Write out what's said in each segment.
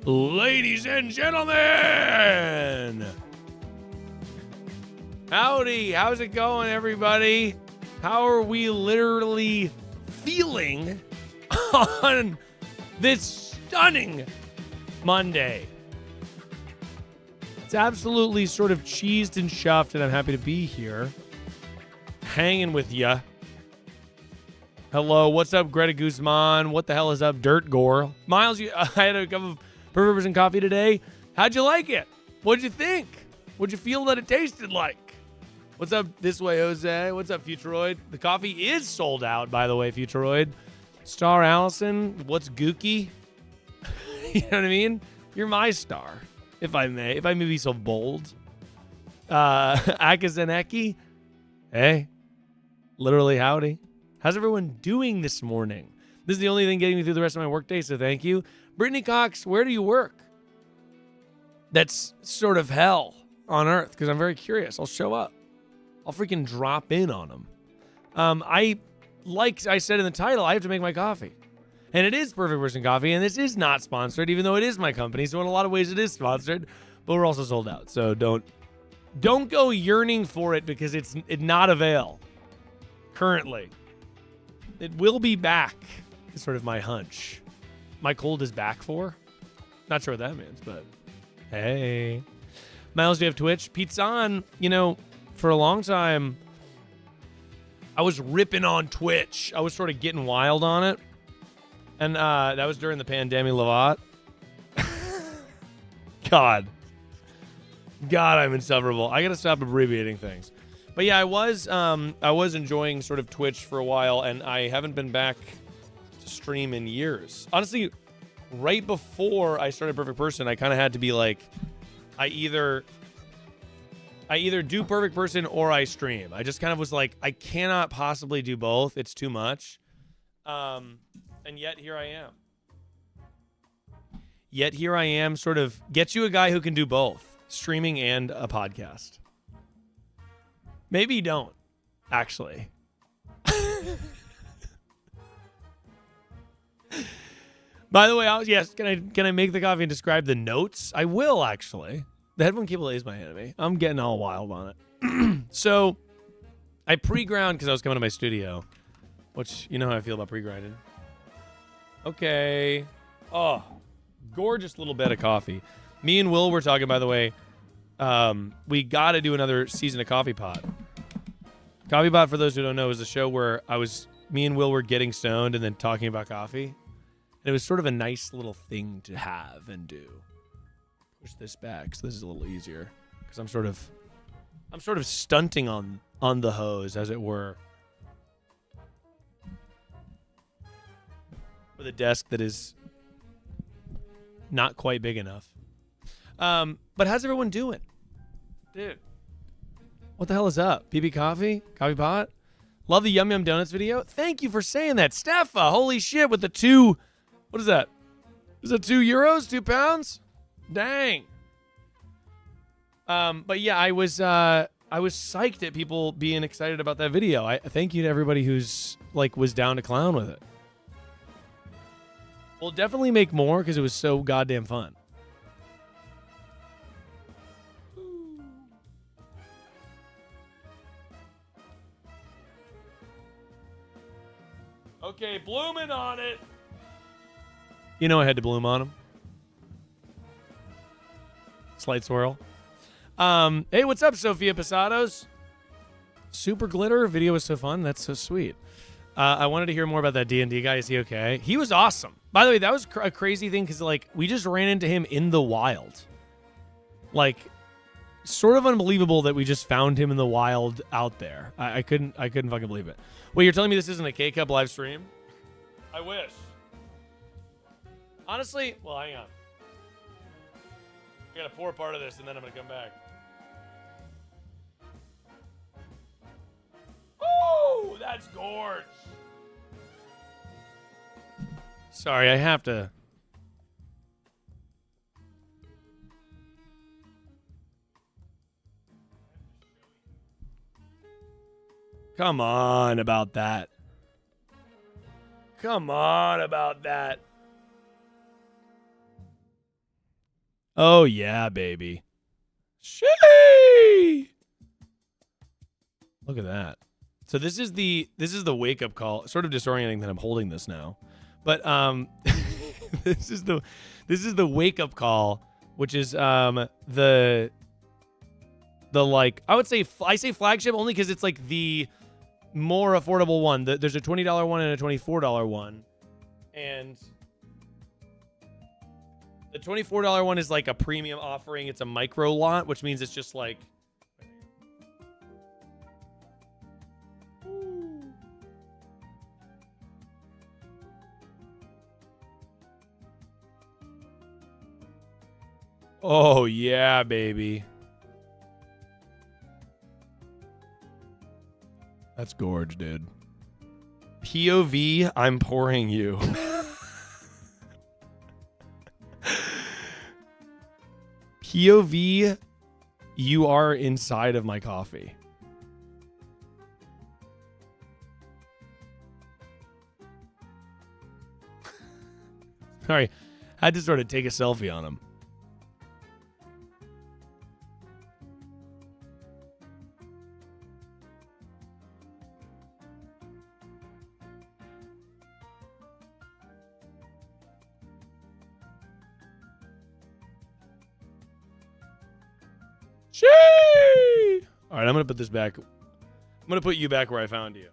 Ladies and gentlemen, howdy, how's it going, everybody? How are we literally feeling on this stunning Monday? It's absolutely sort of cheesed and chuffed, and I'm happy to be here, hanging with ya. Hello, what's up, Greta Guzman? What the hell is up, Dirt Gore? Miles, I had a cup of Perfect Person coffee today. How'd you like it? What'd you think? What'd you feel that it tasted like? What's up this way, Jose? What's up, Futuroid? The coffee is sold out, by the way, Futuroid. Star Allison, what's gooky? You know what I mean? You're my star, if I may be so bold. Akazeneki, hey, literally howdy. How's everyone doing this morning? This is the only thing getting me through the rest of my workday, so thank you. Brittany Cox, where do you work? That's sort of hell on earth, because I'm very curious. I'll show up. I'll freaking drop in on them. Like I said in the title, I have to make my coffee. And it is Perfect Person Coffee, and this is not sponsored, even though it is my company. So in a lot of ways it is sponsored, but we're also sold out. So don't go yearning for it, because it's not avail currently. It will be back, is sort of my hunch. My cold is back for? Not sure what that means, but hey. Miles, do you have Twitch? Pete's on. You know, for a long time, I was ripping on Twitch. I was sort of getting wild on it. And that was during the pandemic, Lavat. God, I'm insufferable. I got to stop abbreviating things. But yeah, I was enjoying sort of Twitch for a while, and I haven't been back to stream in years. Honestly, right before I started Perfect Person, I kind of had to be like, I either do Perfect Person or I stream. I just kind of was like, I cannot possibly do both. It's too much. And yet here I am. Sort of get you a guy who can do both, streaming and a podcast. Maybe you don't, actually. By the way, yes, can I make the coffee and describe the notes? I will, actually. The headphone cable is my enemy. I'm getting all wild on it. So, I pre-ground because I was coming to my studio, which, you know how I feel about pre-grinding. Okay. Oh, gorgeous little bed of coffee. Me and Will were talking, by the way, we got to do another season of Coffee Pot. Coffee Pot, for those who don't know, is a show where me and Will were getting stoned and then talking about coffee. And it was sort of a nice little thing to have and do. Push this back so this is a little easier, because I'm sort of stunting on the hose, as it were, with a desk that is not quite big enough. But how's everyone doing? Dude, what the hell is up? PB Coffee? Coffee Pot? Love the Yum Yum Donuts video. Thank you for saying that. Steffa, holy shit, with the two... What is that? Is it €2? 2 pounds? Dang. But yeah, I was psyched at people being excited about that video. I thank you to everybody who's was down to clown with it. We'll definitely make more because it was so goddamn fun. Okay, blooming on it. You know I had to bloom on him. Slight swirl. Hey, what's up, Sophia Posados? Super glitter. Video was so fun. That's so sweet. I wanted to hear more about that D&D guy. Is he okay? He was awesome. By the way, that was a crazy thing because we just ran into him in the wild. Sort of unbelievable that we just found him in the wild out there. I couldn't fucking believe it. Wait, you're telling me this isn't a K-Cup live stream? I wish. Honestly, well, hang on. I gotta pour part of this and then I'm gonna come back. Oh, that's gorge. Sorry, I have to. Come on about that. Come on about that. Oh yeah, baby. Shee! Look at that. So this is the wake up call. Sort of disorienting that I'm holding this now, but this is the wake up call, which is the like I say flagship only because it's like the more affordable one. There's a $20 one and a $24 one, and the $24 one is like a premium offering. It's a micro lot, which means it's just like. Oh yeah, baby. That's gorge, dude. POV, I'm pouring you. POV, you are inside of my coffee. Sorry, had to sort of take a selfie on him. All right, I'm gonna put this back. I'm gonna put you back where I found you.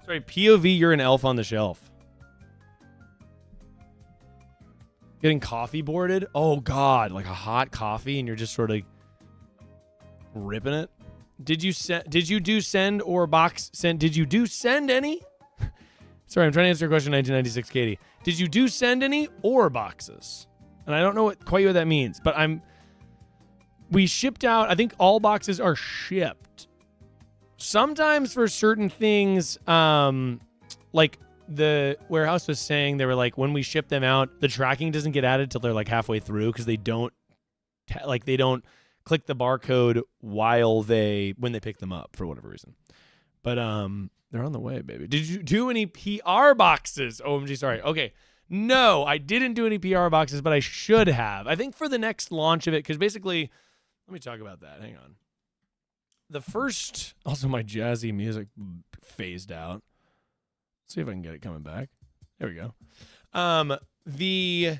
Sorry, POV, you're an elf on the shelf. Getting coffee boarded? Oh God, like a hot coffee, and you're just sort of ripping it. Did you do send or box send? Did you do send any? Sorry, I'm trying to answer your question, 1996, Katie. Did you do send any or boxes? And I don't know quite what that means, but we shipped out, I think all boxes are shipped. Sometimes for certain things, like the warehouse was saying, they were like, when we ship them out, the tracking doesn't get added till they're like halfway through because they don't click the barcode when they pick them up for whatever reason. But they're on the way, baby. Did you do any PR boxes? OMG, sorry. Okay. No, I didn't do any PR boxes, but I should have. I think for the next launch of it, because basically, let me talk about that. Hang on. Also my jazzy music phased out. Let's see if I can get it coming back. There we go. The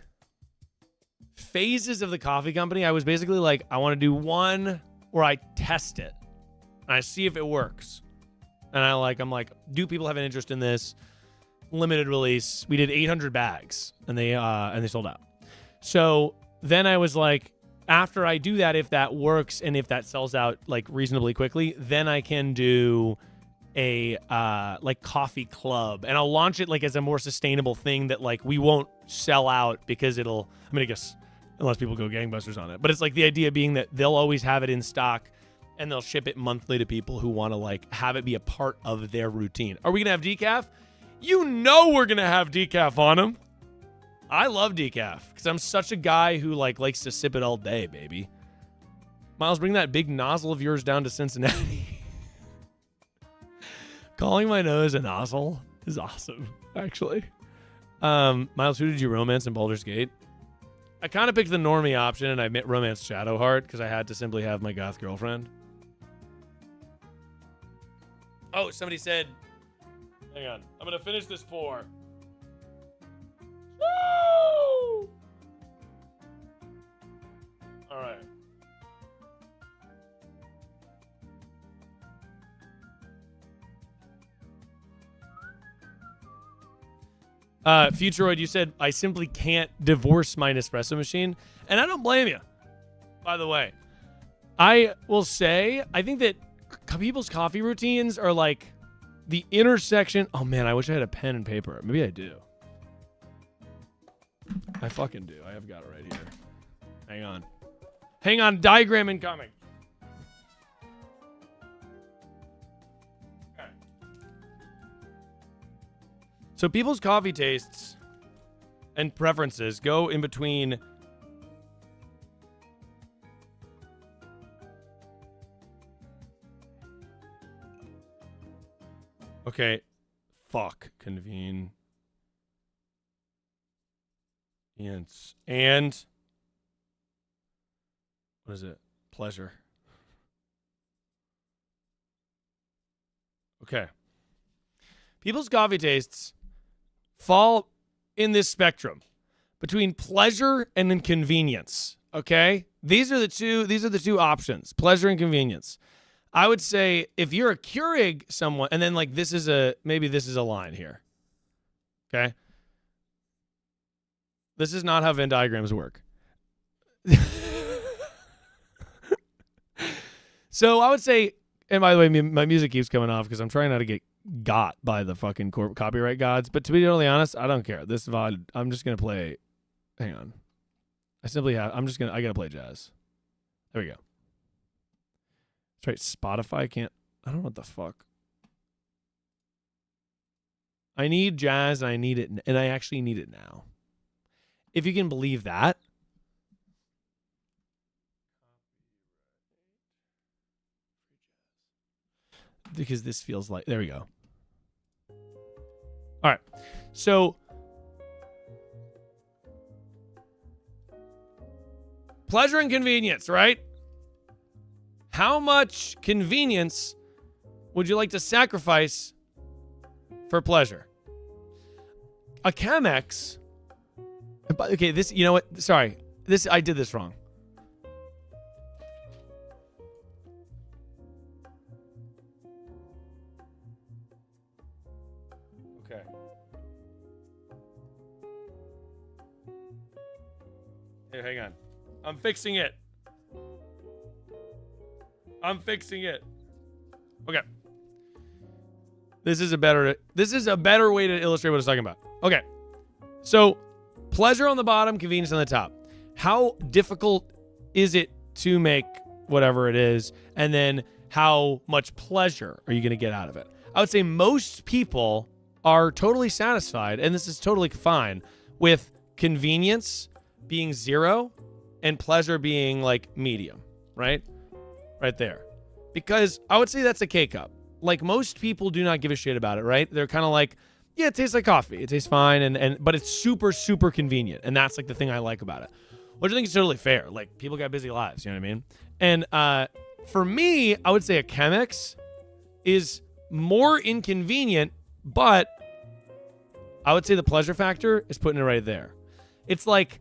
phases of the coffee company, I was basically like, I want to do one where I test it and I see if it works. And I'm like, do people have an interest in this? Limited release. We did 800 bags and they sold out. So then I was like, after I do that, if that works and if that sells out like reasonably quickly, then I can do a like coffee club, and I'll launch it like as a more sustainable thing that like we won't sell out because I guess unless people go gangbusters on it. But it's like the idea being that they'll always have it in stock and they'll ship it monthly to people who want to like have it be a part of their routine. Are we gonna have decaf? You know we're gonna have decaf on them. I love decaf because I'm such a guy who like likes to sip it all day, baby. Miles, bring that big nozzle of yours down to Cincinnati. Calling my nose a nozzle is awesome, actually. Miles, who did you romance in Baldur's Gate? I kind of picked the normie option, and I romanced Shadowheart because I had to simply have my goth girlfriend. Oh, somebody said, hang on, I'm going to finish this pour. Woo! All right. Futuroid, you said, I simply can't divorce my Nespresso machine. And I don't blame you, by the way. I will say, I think that people's coffee routines are like the intersection. Oh, man, I wish I had a pen and paper. Maybe I do. I fucking do. I have got it right here. Hang on. Hang on. Diagram incoming. Okay. So people's coffee tastes and preferences go in between. Okay. Fuck. Convene. And What is it? Pleasure. Okay. People's coffee tastes fall in this spectrum between pleasure and inconvenience. Okay? These are the two options, pleasure and convenience. I would say if you're a Keurig someone, and then like maybe this is a line here. Okay? This is not how Venn diagrams work. So I would say, and by the way, my music keeps coming off because I'm trying not to get got by the fucking copyright gods. But to be totally honest, I don't care. This VOD, I'm just going to play. Hang on. I gotta play jazz. There we go. That's right. Spotify can't. I don't know what the fuck. I need jazz and I need it, and I actually need it now. If you can believe that. Because this feels like, there we go. All right. So pleasure and convenience, right? How much convenience would you like to sacrifice for pleasure? A Chemex. Okay, this, you know what? Sorry. I did this wrong. Okay. Here, hang on. I'm fixing it. Okay. This is a better way to illustrate what I was talking about. Okay. So, pleasure on the bottom, convenience on the top. How difficult is it to make whatever it is? And then how much pleasure are you going to get out of it? I would say most people are totally satisfied, and this is totally fine, with convenience being 0 and pleasure being like medium, right? Right there. Because I would say that's a K-cup. Like most people do not give a shit about it, right? They're kind of like, yeah, it tastes like coffee. It tastes fine, but it's super, super convenient. And that's like the thing I like about it. Which I think is totally fair. Like people got busy lives, you know what I mean? And for me, I would say a Chemex is more inconvenient, but I would say the pleasure factor is putting it right there. It's like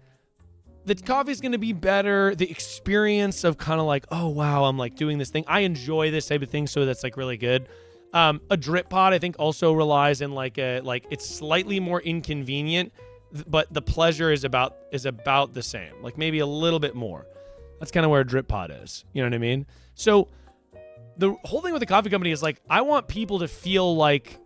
the coffee is going to be better. The experience of kind of like, oh, wow, I'm like doing this thing. I enjoy this type of thing, so that's like really good. A drip pod, I think, also relies in like it's slightly more inconvenient, but the pleasure is about the same, like maybe a little bit more. That's kind of where a drip pod is. You know what I mean? So the whole thing with the coffee company is like, I want people to feel like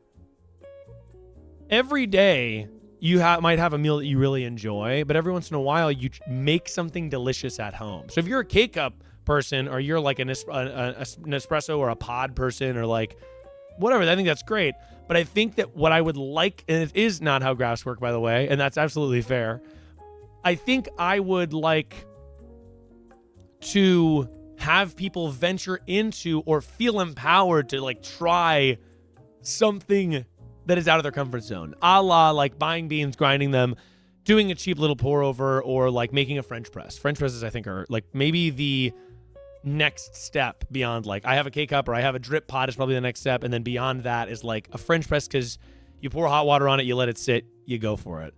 every day you might have a meal that you really enjoy, but every once in a while you make something delicious at home. So if you're a K-cup person, or you're like an espresso or a pod person, or like whatever, I think that's great. But I think that what I would like, and it is not how graphs work, by the way, and that's absolutely fair. I think I would like to have people venture into or feel empowered to like try something that is out of their comfort zone, a la like buying beans, grinding them, doing a cheap little pour over, or like making a French press. French presses, I think, are like maybe the next step beyond like I have a K-cup or I have a drip pot is probably the next step. And then beyond that is like a French press, because you pour hot water on it, you let it sit, you go for it.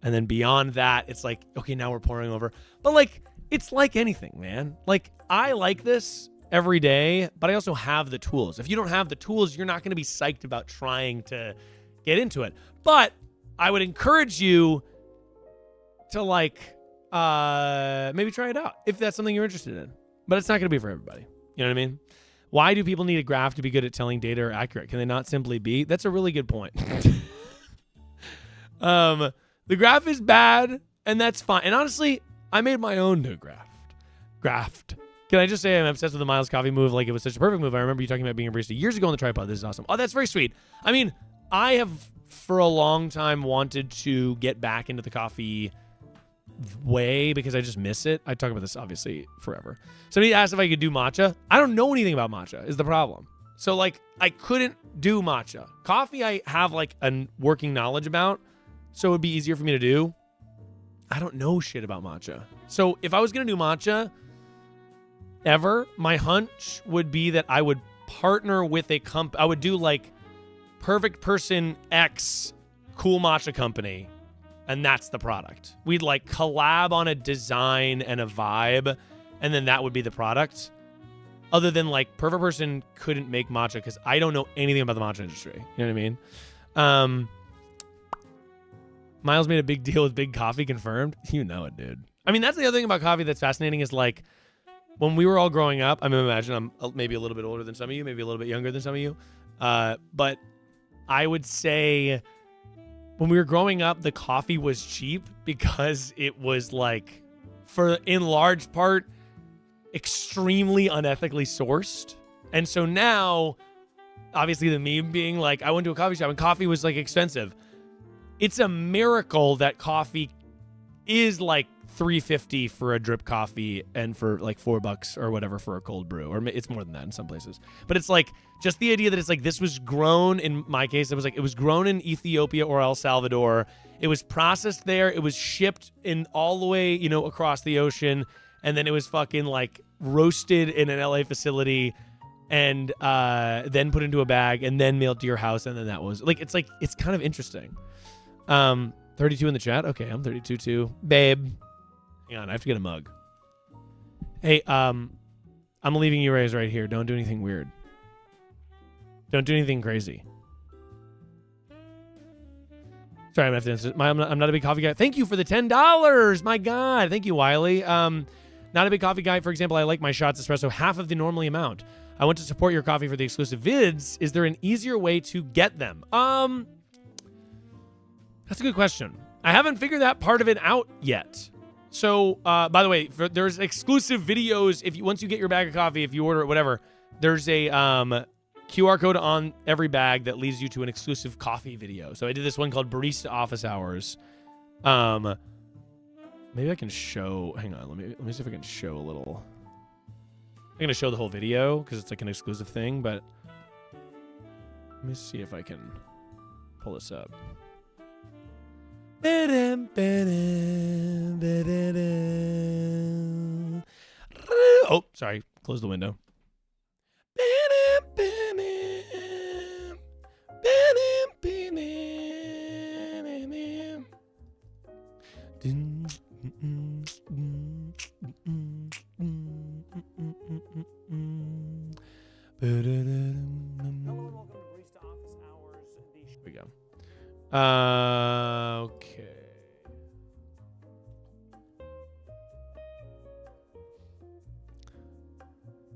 And then beyond that, it's like, okay, now we're pouring over. But like, it's like anything, man. Like, I like this every day, but I also have the tools. If you don't have the tools, you're not going to be psyched about trying to get into it. But I would encourage you to like maybe try it out if that's something you're interested in. But it's not going to be for everybody. You know what I mean? Why do people need a graph to be good at telling data or accurate? Can they not simply be? That's a really good point. The graph is bad, and that's fine. And honestly, I made my own new graph. Can I just say I'm obsessed with the Miles Coffee move? Like, it was such a perfect move. I remember you talking about being a barista years ago on the tripod. This is awesome. Oh, that's very sweet. I mean, I have for a long time wanted to get back into the coffee way because I just miss it. I talk about this obviously forever. Somebody asked if I could do matcha. I don't know anything about matcha is the problem. So like, I couldn't do matcha. Coffee I have like a working knowledge about, so it would be easier for me to do. I don't know shit about matcha. So if I was going to do matcha, ever, my hunch would be that I would partner with a I would do like Perfect Person X Cool Matcha Company, and that's the product. We'd like collab on a design and a vibe, and then that would be the product. Other than like Perfect Person couldn't make matcha because I don't know anything about the matcha industry. You know what I mean? Miles made a big deal with Big Coffee confirmed. You know it, dude. I mean, that's the other thing about coffee that's fascinating is like when we were all growing up, I mean, imagine I'm maybe a little bit older than some of you, maybe a little bit younger than some of you. But I would say when we were growing up, the coffee was cheap because it was like, in large part, extremely unethically sourced. And so now, obviously the meme being like, I went to a coffee shop and coffee was like expensive. It's a miracle that coffee is like $3.50 for a drip coffee and for like $4 or whatever for a cold brew, or it's more than that in some places. But it's like just the idea that it's like this was grown, in my case, it was grown in Ethiopia or El Salvador. It was processed there. It was shipped in all the way, across the ocean, and then it was fucking like roasted in an LA facility, and then put into a bag and then mailed to your house, and then that was like it's kind of interesting. 32 in the chat. Okay, I'm 32 too, babe. Hang on, I have to get a mug. Hey, I'm leaving you guys right here. Don't do anything weird. Don't do anything crazy. Sorry, I'm gonna have to. I'm not a big coffee guy. Thank you for the $10. My God, thank you, Wiley. Not a big coffee guy. For example, I like my shots espresso half of the normally amount. I want to support your coffee for the exclusive vids. Is there an easier way to get them? That's a good question. I haven't figured that part of it out yet. So, by the way, there's exclusive videos. Once you get your bag of coffee, if you order it, whatever, there's a QR code on every bag that leads you to an exclusive coffee video. So I did this one called Barista Office Hours. Maybe I can show. Hang on, let me see if I can show a little. I'm gonna show the whole video because it's like an exclusive thing. But let me see if I can pull this up. Oh, sorry. Close the window. Here we go. Okay.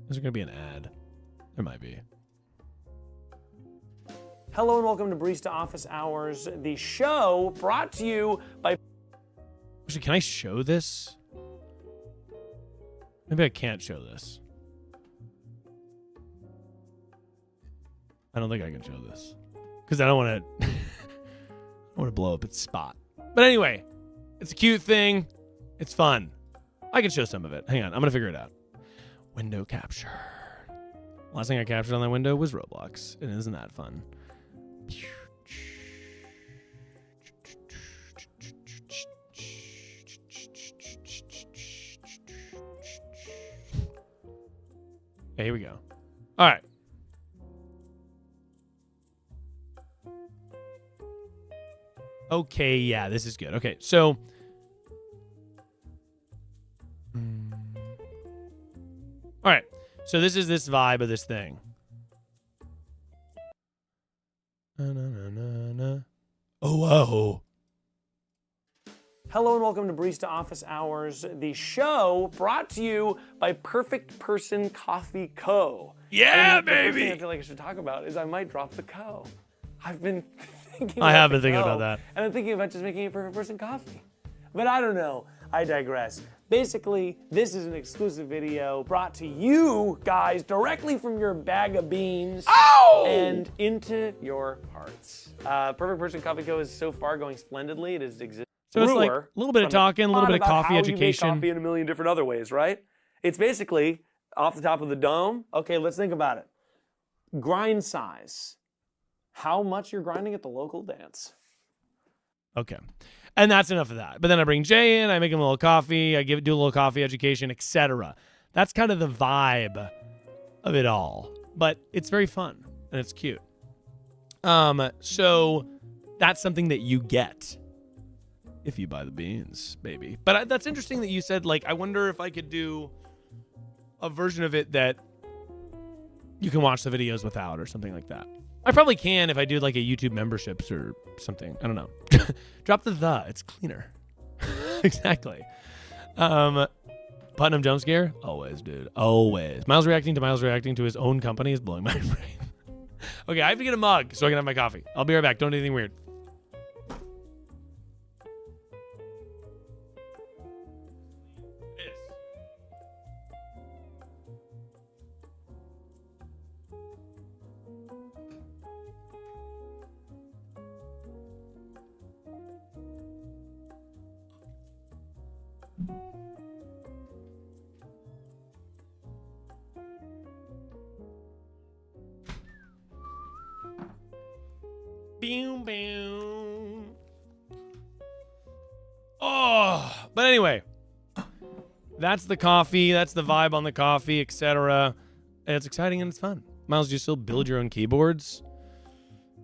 Is there going to be an ad? There might be. Hello and welcome to Barista Office Hours, the show brought to you by... Actually, can I show this? Maybe I can't show this. I don't think I can show this. Because I don't want to... I want to blow up its spot. But anyway, it's a cute thing. It's fun. I can show some of it. Hang on. I'm going to figure it out. Window capture. Last thing I captured on that window was Roblox. And isn't that fun? Okay, here we go. All right. Okay, yeah, this is good. Okay, so... All right, so this is this vibe of this thing. Oh, whoa. Hello and welcome to Barista Office Hours, the show brought to you by Perfect Person Coffee Co. Yeah, and the baby! first thing I feel like I should talk about is I might drop the co. I've been thinking I about have been the thinking co, about that. And I'm thinking about just making it Perfect Person Coffee. But I don't know. I digress. Basically, this is an exclusive video brought to you guys directly from your bag of beans and into your hearts. Perfect Person Coffee Co. is so far going splendidly. It is existing. So it's like a little bit of talking, a little bit of coffee education. Coffee in a million different other ways, right? It's basically off the top of the dome. Okay, let's think about it. Grind size. How much you're grinding at the local dance. Okay. And that's enough of that. But then I bring Jay in, I make him a little coffee, I do a little coffee education, etc. That's kind of the vibe of it all. But it's very fun and it's cute. So that's something that you get if you buy the beans, baby. But that's interesting that you said, like, I wonder if I could do a version of it that you can watch the videos without or something like that. I probably can if I do like a YouTube memberships or something. I don't know. Drop the. It's cleaner. Exactly. Putnam jump scare? Always, dude. Always. Miles reacting to his own company is blowing my brain. Okay, I have to get a mug so I can have my coffee. I'll be right back. Don't do anything weird. Boom, boom. Oh, but anyway, that's the coffee. That's the vibe on the coffee, etc. It's exciting and it's fun. Miles, do you still build your own keyboards?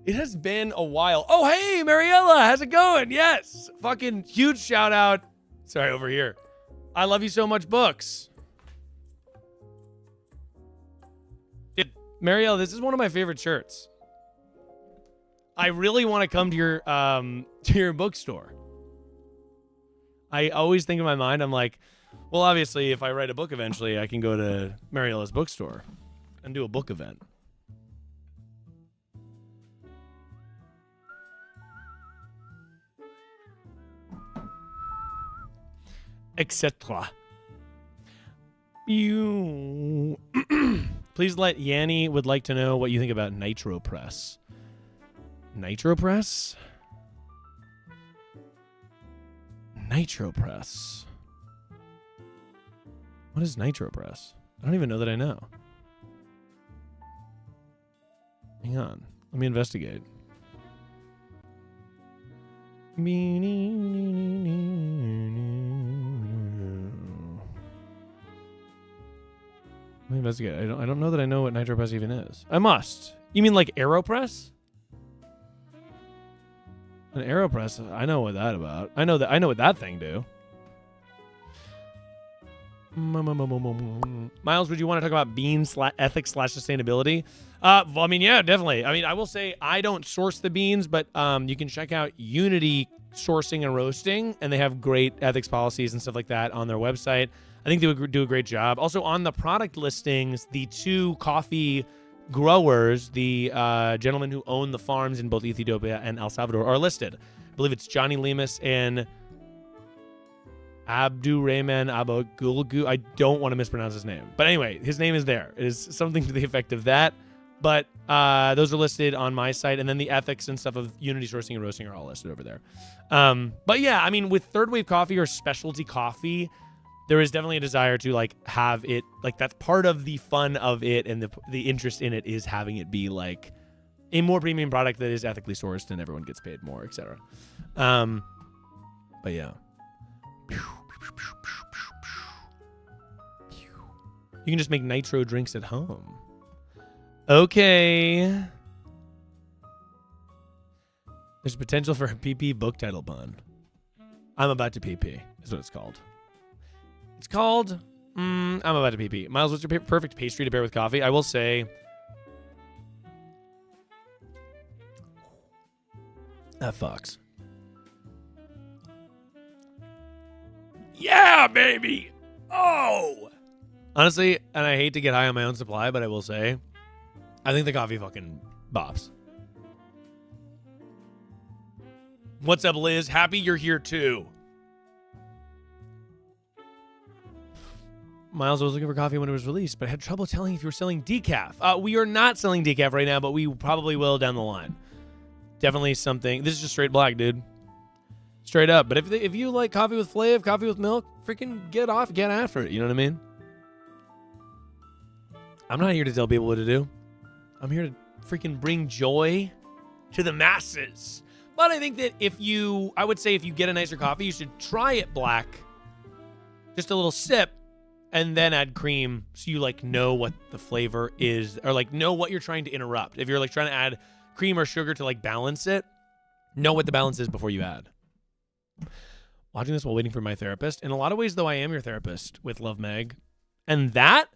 It has been a while. Oh, hey, Mariella, how's it going? Yes, fucking huge shout out. Sorry, over here. I love you so much, books. Mariella, this is one of my favorite shirts. I really want to come to your bookstore. I always think in my mind, I'm like, well, obviously, if I write a book eventually, I can go to Mariella's bookstore and do a book event. Etc. You please let Yanni would like to know what you think about Nitro Press. Nitro Press? Nitro Press. What is Nitro Press? I don't even know that I know. Hang on. Let me investigate. Let me investigate. I don't know that I know what Nitro Press even is. I must. You mean like AeroPress? An AeroPress, I know what that about. I know what that thing do. Miles, would you want to talk about beans ethics / sustainability? Well, I mean, yeah, definitely. I mean, I will say I don't source the beans, but you can check out Unity Sourcing and Roasting, and they have great ethics policies and stuff like that on their website. I think they would do a great job. Also, on the product listings, the two coffee growers, the gentlemen who own the farms in both Ethiopia and El Salvador, are listed. I believe it's Johnny Lemus and Abdurrahman Abagulgu. I don't want to mispronounce his name. But anyway, his name is there. It is something to the effect of that. But those are listed on my site. And then the ethics and stuff of Unity Sourcing and Roasting are all listed over there. But yeah, I mean, with third wave coffee or specialty coffee, there is definitely a desire to like have it, like that's part of the fun of it, and the interest in it is having it be like a more premium product that is ethically sourced and everyone gets paid more, etc. But yeah. You can just make nitro drinks at home. Okay. There's potential for a PP book title pun. I'm about to PP is what it's called. It's called, I'm about to PP. Miles, what's your perfect pastry to pair with coffee? I will say, that fucks. Yeah, baby. Oh. Honestly, and I hate to get high on my own supply, but I will say, I think the coffee fucking bops. What's up, Liz? Happy you're here too. Miles, I was looking for coffee when it was released, but I had trouble telling if you were selling decaf. We are not selling decaf right now, but we probably will down the line. Definitely something. This is just straight black, dude. Straight up. But if you like coffee with flav, coffee with milk, freaking get after it. You know what I mean? I'm not here to tell people what to do. I'm here to freaking bring joy to the masses. But I think that I would say if you get a nicer coffee, you should try it black. Just a little sip. and then add cream so you like know what the flavor is, or like know what you're trying to interrupt. If you're like trying to add cream or sugar to like balance it, know what the balance is before you add. Watching this while waiting for my therapist. In a lot of ways, though, I am your therapist with Love Meg. And that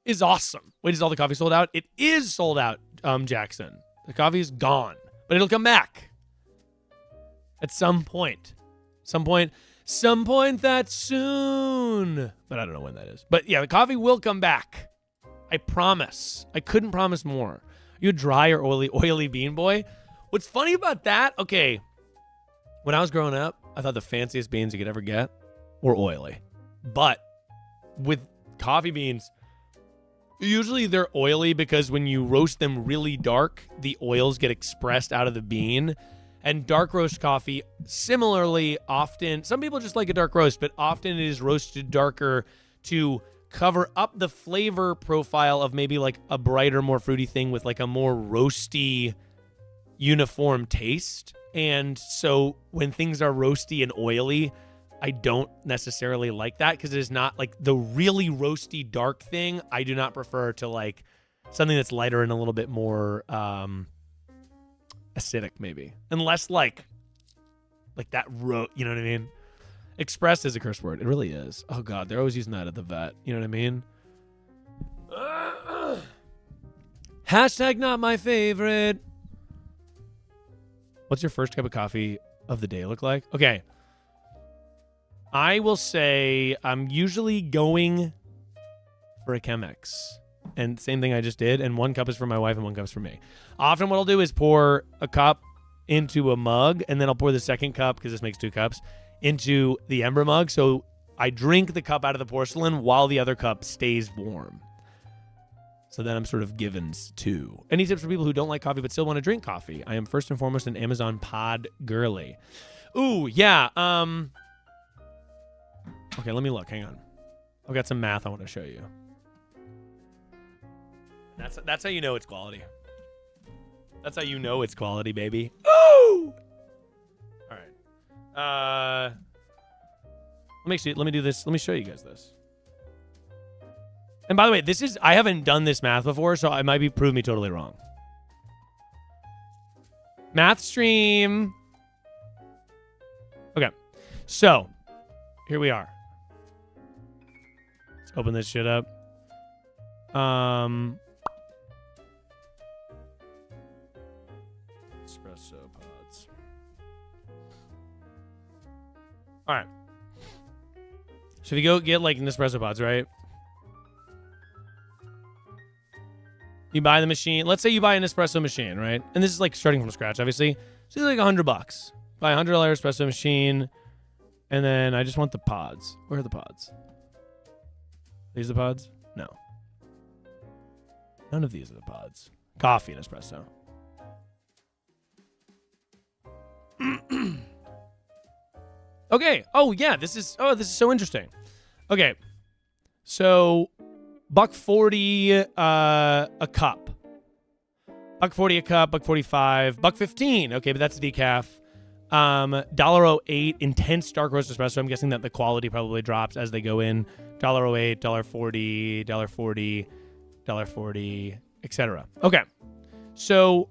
is awesome. Wait, is all the coffee sold out? It is sold out, Jackson. The coffee is gone, but it'll come back at some point. Some point that soon. But I don't know when that is. But yeah, the coffee will come back. I promise. I couldn't promise more. Are you a dry or oily bean boy? What's funny about that? Okay, when I was growing up, I thought the fanciest beans you could ever get were oily. But with coffee beans, usually they're oily because when you roast them really dark, the oils get expressed out of the bean. And dark roast coffee, similarly, often, some people just like a dark roast, but often it is roasted darker to cover up the flavor profile of maybe like a brighter, more fruity thing with like a more roasty, uniform taste. And so when things are roasty and oily, I don't necessarily like that because it is not like the really roasty dark thing. I do not prefer to like something that's lighter and a little bit more acidic maybe. Unless like that you know what I mean? Expressed is a curse word. It really is. Oh God, they're always using that at the vet. You know what I mean? Hashtag not my favorite. What's your first cup of coffee of the day look like? Okay. I will say I'm usually going for a Chemex. And same thing I just did. And 1 cup is for my wife and 1 cup is for me. Often what I'll do is pour a cup into a mug. And then I'll pour the second cup, because this makes 2 cups, into the Ember mug. So I drink the cup out of the porcelain while the other cup stays warm. So then I'm sort of given 2. Any tips for people who don't like coffee but still want to drink coffee? I am first and foremost an Amazon pod girly. Ooh, yeah. Okay, let me look. Hang on. I've got some math I want to show you. That's how you know it's quality. That's how you know it's quality, baby. Ooh! All right. Let me do this. Let me show you guys this. And by the way, I haven't done this math before, so I might prove me totally wrong. Math stream. Okay. So, here we are. Let's open this shit up. Espresso pods. All right. So if you go get like Nespresso pods, right? You buy the machine. Let's say you buy an espresso machine, right? And this is like starting from scratch, obviously. So it's like $100. Buy a $100 espresso machine. And then I just want the pods. Where are the pods? These are the pods? No. None of these are the pods. Coffee and espresso. Okay. Oh yeah, this is so interesting. Okay. So $1.40 a cup. $1.40 a cup, $1.45, $1.15. Okay, but that's decaf. $1.08 intense dark roast espresso. I'm guessing that the quality probably drops as they go in. $1.08, $1.40, $1.40, $1.40, etc. Okay. So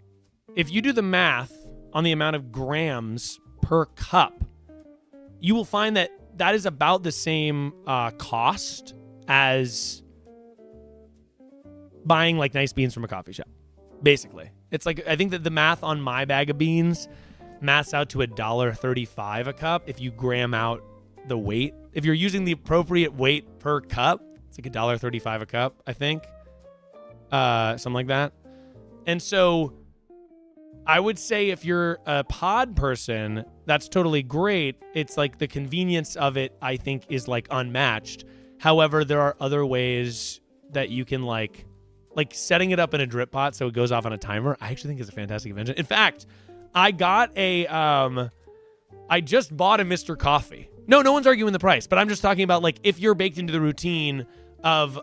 if you do the math on the amount of grams per cup, you will find that that is about the same cost as buying like nice beans from a coffee shop. Basically, it's like, I think that the math on my bag of beans maths out to $1.35 a cup if you gram out the weight. If you're using the appropriate weight per cup, it's like $1.35 a cup, I think. Something like that. And so I would say if you're a pod person, that's totally great. It's like the convenience of it, I think, is like unmatched. However, there are other ways that you can like setting it up in a drip pot so it goes off on a timer. I actually think is a fantastic invention. In fact, I got I just bought a Mr. Coffee. No one's arguing the price, but I'm just talking about like if you're baked into the routine of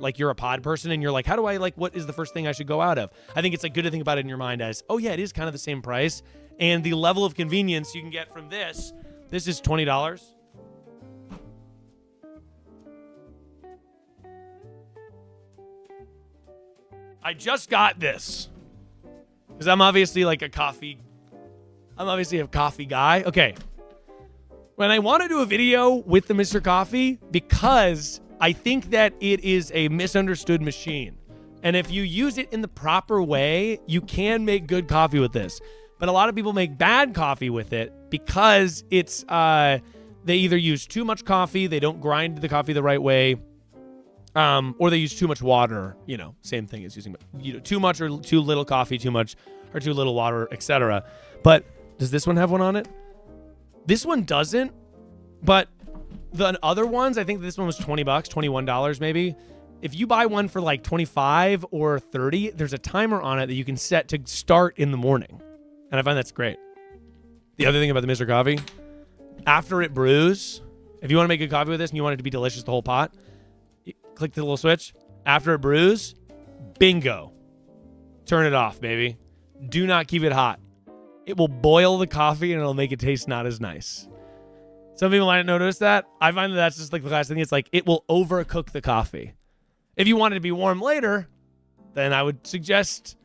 like you're a pod person and you're like, how do I what is the first thing I should go out of? I think it's like good to think about it in your mind as, oh yeah, it is kind of the same price. And the level of convenience you can get from this is $20. I just got this. Because I'm obviously like a coffee guy. Okay. When I want to do a video with the Mr. Coffee, because I think that it is a misunderstood machine. And if you use it in the proper way, you can make good coffee with this. But a lot of people make bad coffee with it because it's they either use too much coffee, they don't grind the coffee the right way, or they use too much water. You know, same thing as using too much or too little coffee, too much or too little water, etc. But does this one have one on it? This one doesn't. But the other ones, I think this one was $20, $21 maybe. If you buy one for like 25 or 30, there's a timer on it that you can set to start in the morning. And I find that's great. The other thing about the Mr. Coffee, after it brews, if you want to make good coffee with this and you want it to be delicious, the whole pot, click the little switch. After it brews, bingo. Turn it off, baby. Do not keep it hot. It will boil the coffee and it'll make it taste not as nice. Some people might not notice that. I find that that's just like the last thing. It's like it will overcook the coffee. If you want it to be warm later, then I would suggest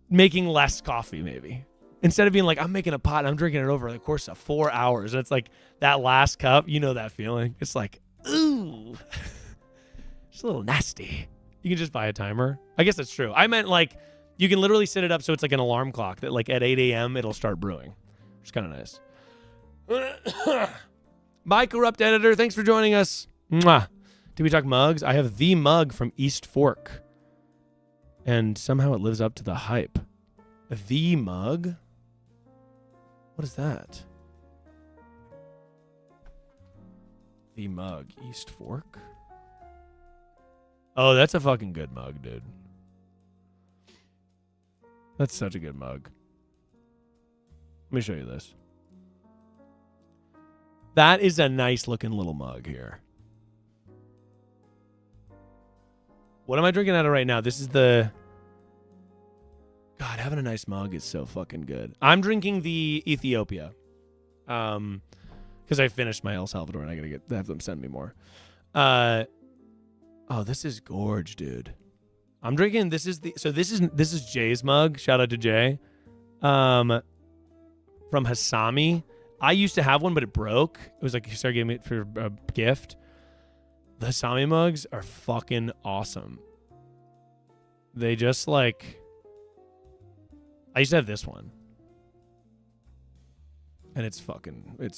making less coffee maybe. Instead of being like, I'm making a pot and I'm drinking it over the course of 4 hours. And it's like that last cup, you know that feeling. It's like, ooh, it's a little nasty. You can just buy a timer. I guess that's true. I meant like you can literally set it up so it's like an alarm clock that like at 8 a.m. it'll start brewing. Which is kind of nice. Bye, Corrupt Editor. Thanks for joining us. Mwah. Did we talk mugs? I have the mug from East Fork. And somehow it lives up to the hype. The mug? What is that? The mug. East Fork? Oh, that's a fucking good mug, dude. That's such a good mug. Let me show you this. That is a nice looking little mug here. What am I drinking out of right now? This is the... God, having a nice mug is so fucking good. I'm drinking the Ethiopia. Because I finished my El Salvador and I gotta have them send me more. Oh, this is gorge, dude. I'm drinking, this is Jay's mug. Shout out to Jay. From Hasami. I used to have one, but it broke. It was like he started giving me it for a gift. The Hasami mugs are fucking awesome. They just like... I used to have this one. And it's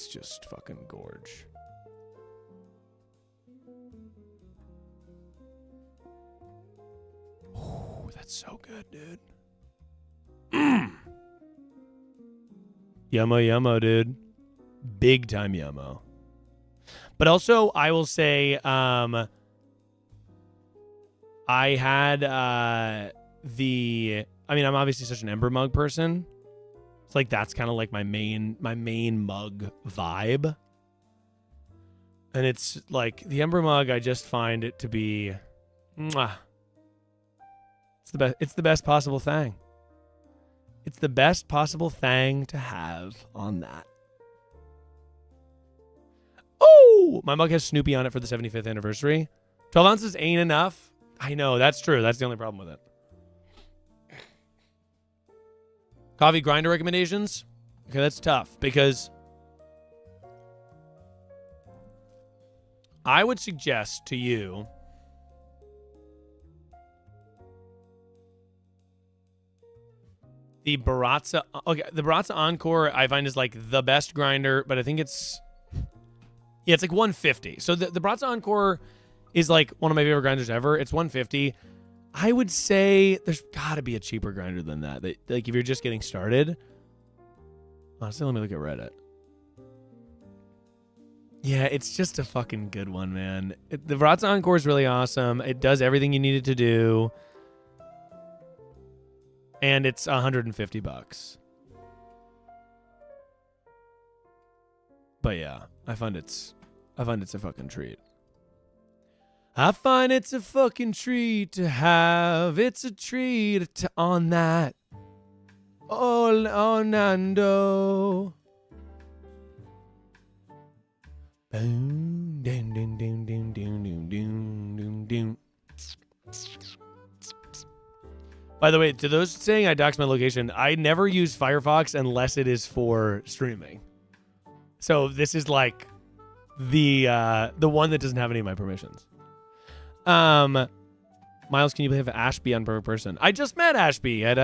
just fucking gorge. Ooh, that's so good, dude. Yummo, yummo, dude. Big time yummo. But also, I will say, I had I'm obviously such an Ember mug person. It's like that's kind of like my main mug vibe. And it's like the Ember mug, I just find it to be mwah. It's the best possible thing. It's the best possible thing to have on that. Oh, my mug has Snoopy on it for the 75th anniversary. 12 ounces ain't enough. I know, that's true. That's the only problem with it. Coffee grinder recommendations? Okay, that's tough because I would suggest to you the Baratza. Okay, the Baratza Encore I find is like the best grinder, but I think it's like $150. So the Baratza Encore is like one of my favorite grinders ever. It's $150. I would say there's got to be a cheaper grinder than that. Like if you're just getting started. Honestly, let me look at Reddit. Yeah, it's just a fucking good one, man. The Baratza Encore is really awesome. It does everything you need it to do. And it's $150. But yeah, I find it's a fucking treat. I find it's a fucking treat to have. It's a treat on that. Oh, Nando. Boom, doom, doom, doom, doom, doom, doom, doom, doom, doom. By the way, to those saying I doxed my location, I never use Firefox unless it is for streaming. So this is like the one that doesn't have any of my permissions. Miles, can you have Ashby on Perfect Person? I just met Ashby at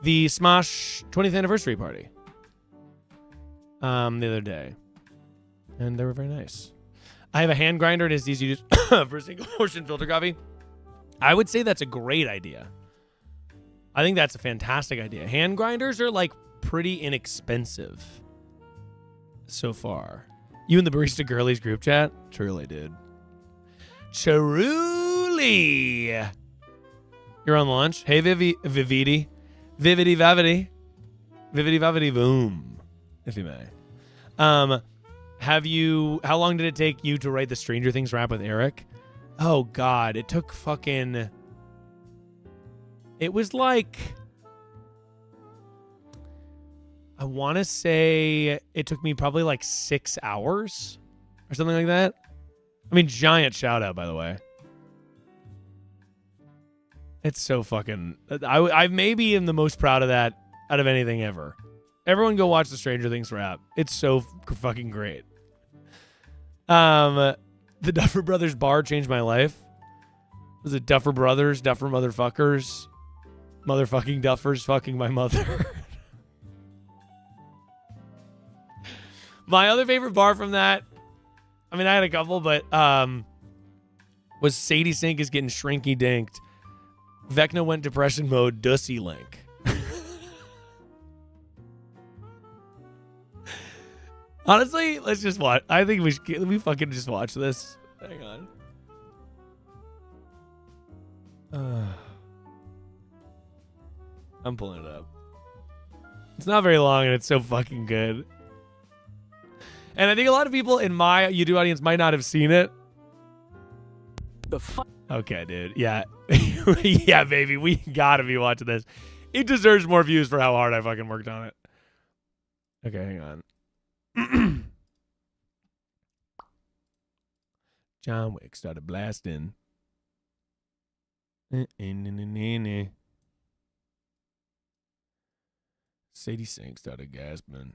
the Smosh 20th anniversary party the other day, and they were very nice. I have a hand grinder and it's easy to use for single portion filter coffee. I would say that's a great idea. I think that's a fantastic idea. Hand grinders are like pretty inexpensive so far. You and the Barista Girlies group chat? Truly, dude. Truly. You're on launch. Hey, Vividi. Vividi Vavidi. Vividi Vavidi Boom. If you may. How long did it take you to write the Stranger Things rap with Eric? Oh, God. It took fucking... It was like... I want to say it took me probably like 6 hours or something like that. I mean, giant shout out, by the way. It's so fucking... I maybe am the most proud of that out of anything ever. Everyone go watch the Stranger Things rap. It's so fucking great. The Duffer Brothers bar changed my life. Was it Duffer Brothers, Duffer Motherfuckers, Motherfucking Duffers fucking my mother? My other favorite bar from that, I mean, I had a couple, but was Sadie Sink is getting shrinky dinked. Vecna went depression mode, Dussy Link. Honestly, let's just watch. I think we fucking just watch this. Hang on. I'm pulling it up. It's not very long and it's so fucking good. And I think a lot of people in my YouTube audience might not have seen it. Okay, dude. Yeah. Yeah, baby. We gotta be watching this. It deserves more views for how hard I fucking worked on it. Okay, hang on. John Wick started blasting. Sadie Sink started gasping.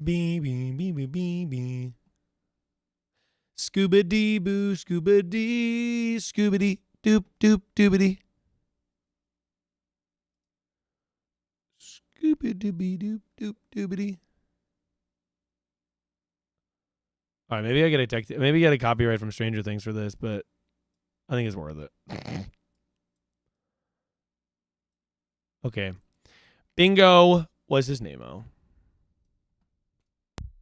Bee. Scuba dee boo, scuba dee, scuba dee, doop, doop, doobity. Scuba dooby, doop, doop, doobity. All right, maybe I get a copyright from Stranger Things for this, but I think it's worth it. Okay. Bingo was his name-o.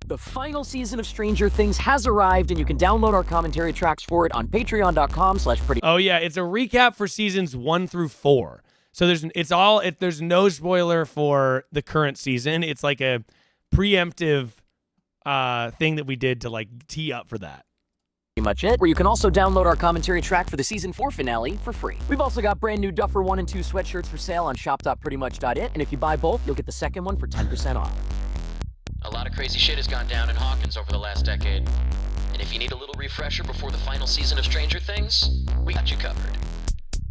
The final season of Stranger Things has arrived, and you can download our commentary tracks for it on patreon.com/pretty. Oh yeah, it's a recap for seasons 1 through 4. So there's no spoiler for the current season. It's like a preemptive thing that we did to like tee up for that. Pretty much it, where you can also download our commentary track for the season 4 finale for free. We've also got brand new Duffer 1 and 2 sweatshirts for sale on shop.prettymuch.it, and if you buy both, you'll get the second one for 10% off. A lot of crazy shit has gone down in Hawkins over the last decade. And if you need a little refresher before the final season of Stranger Things, we got you covered.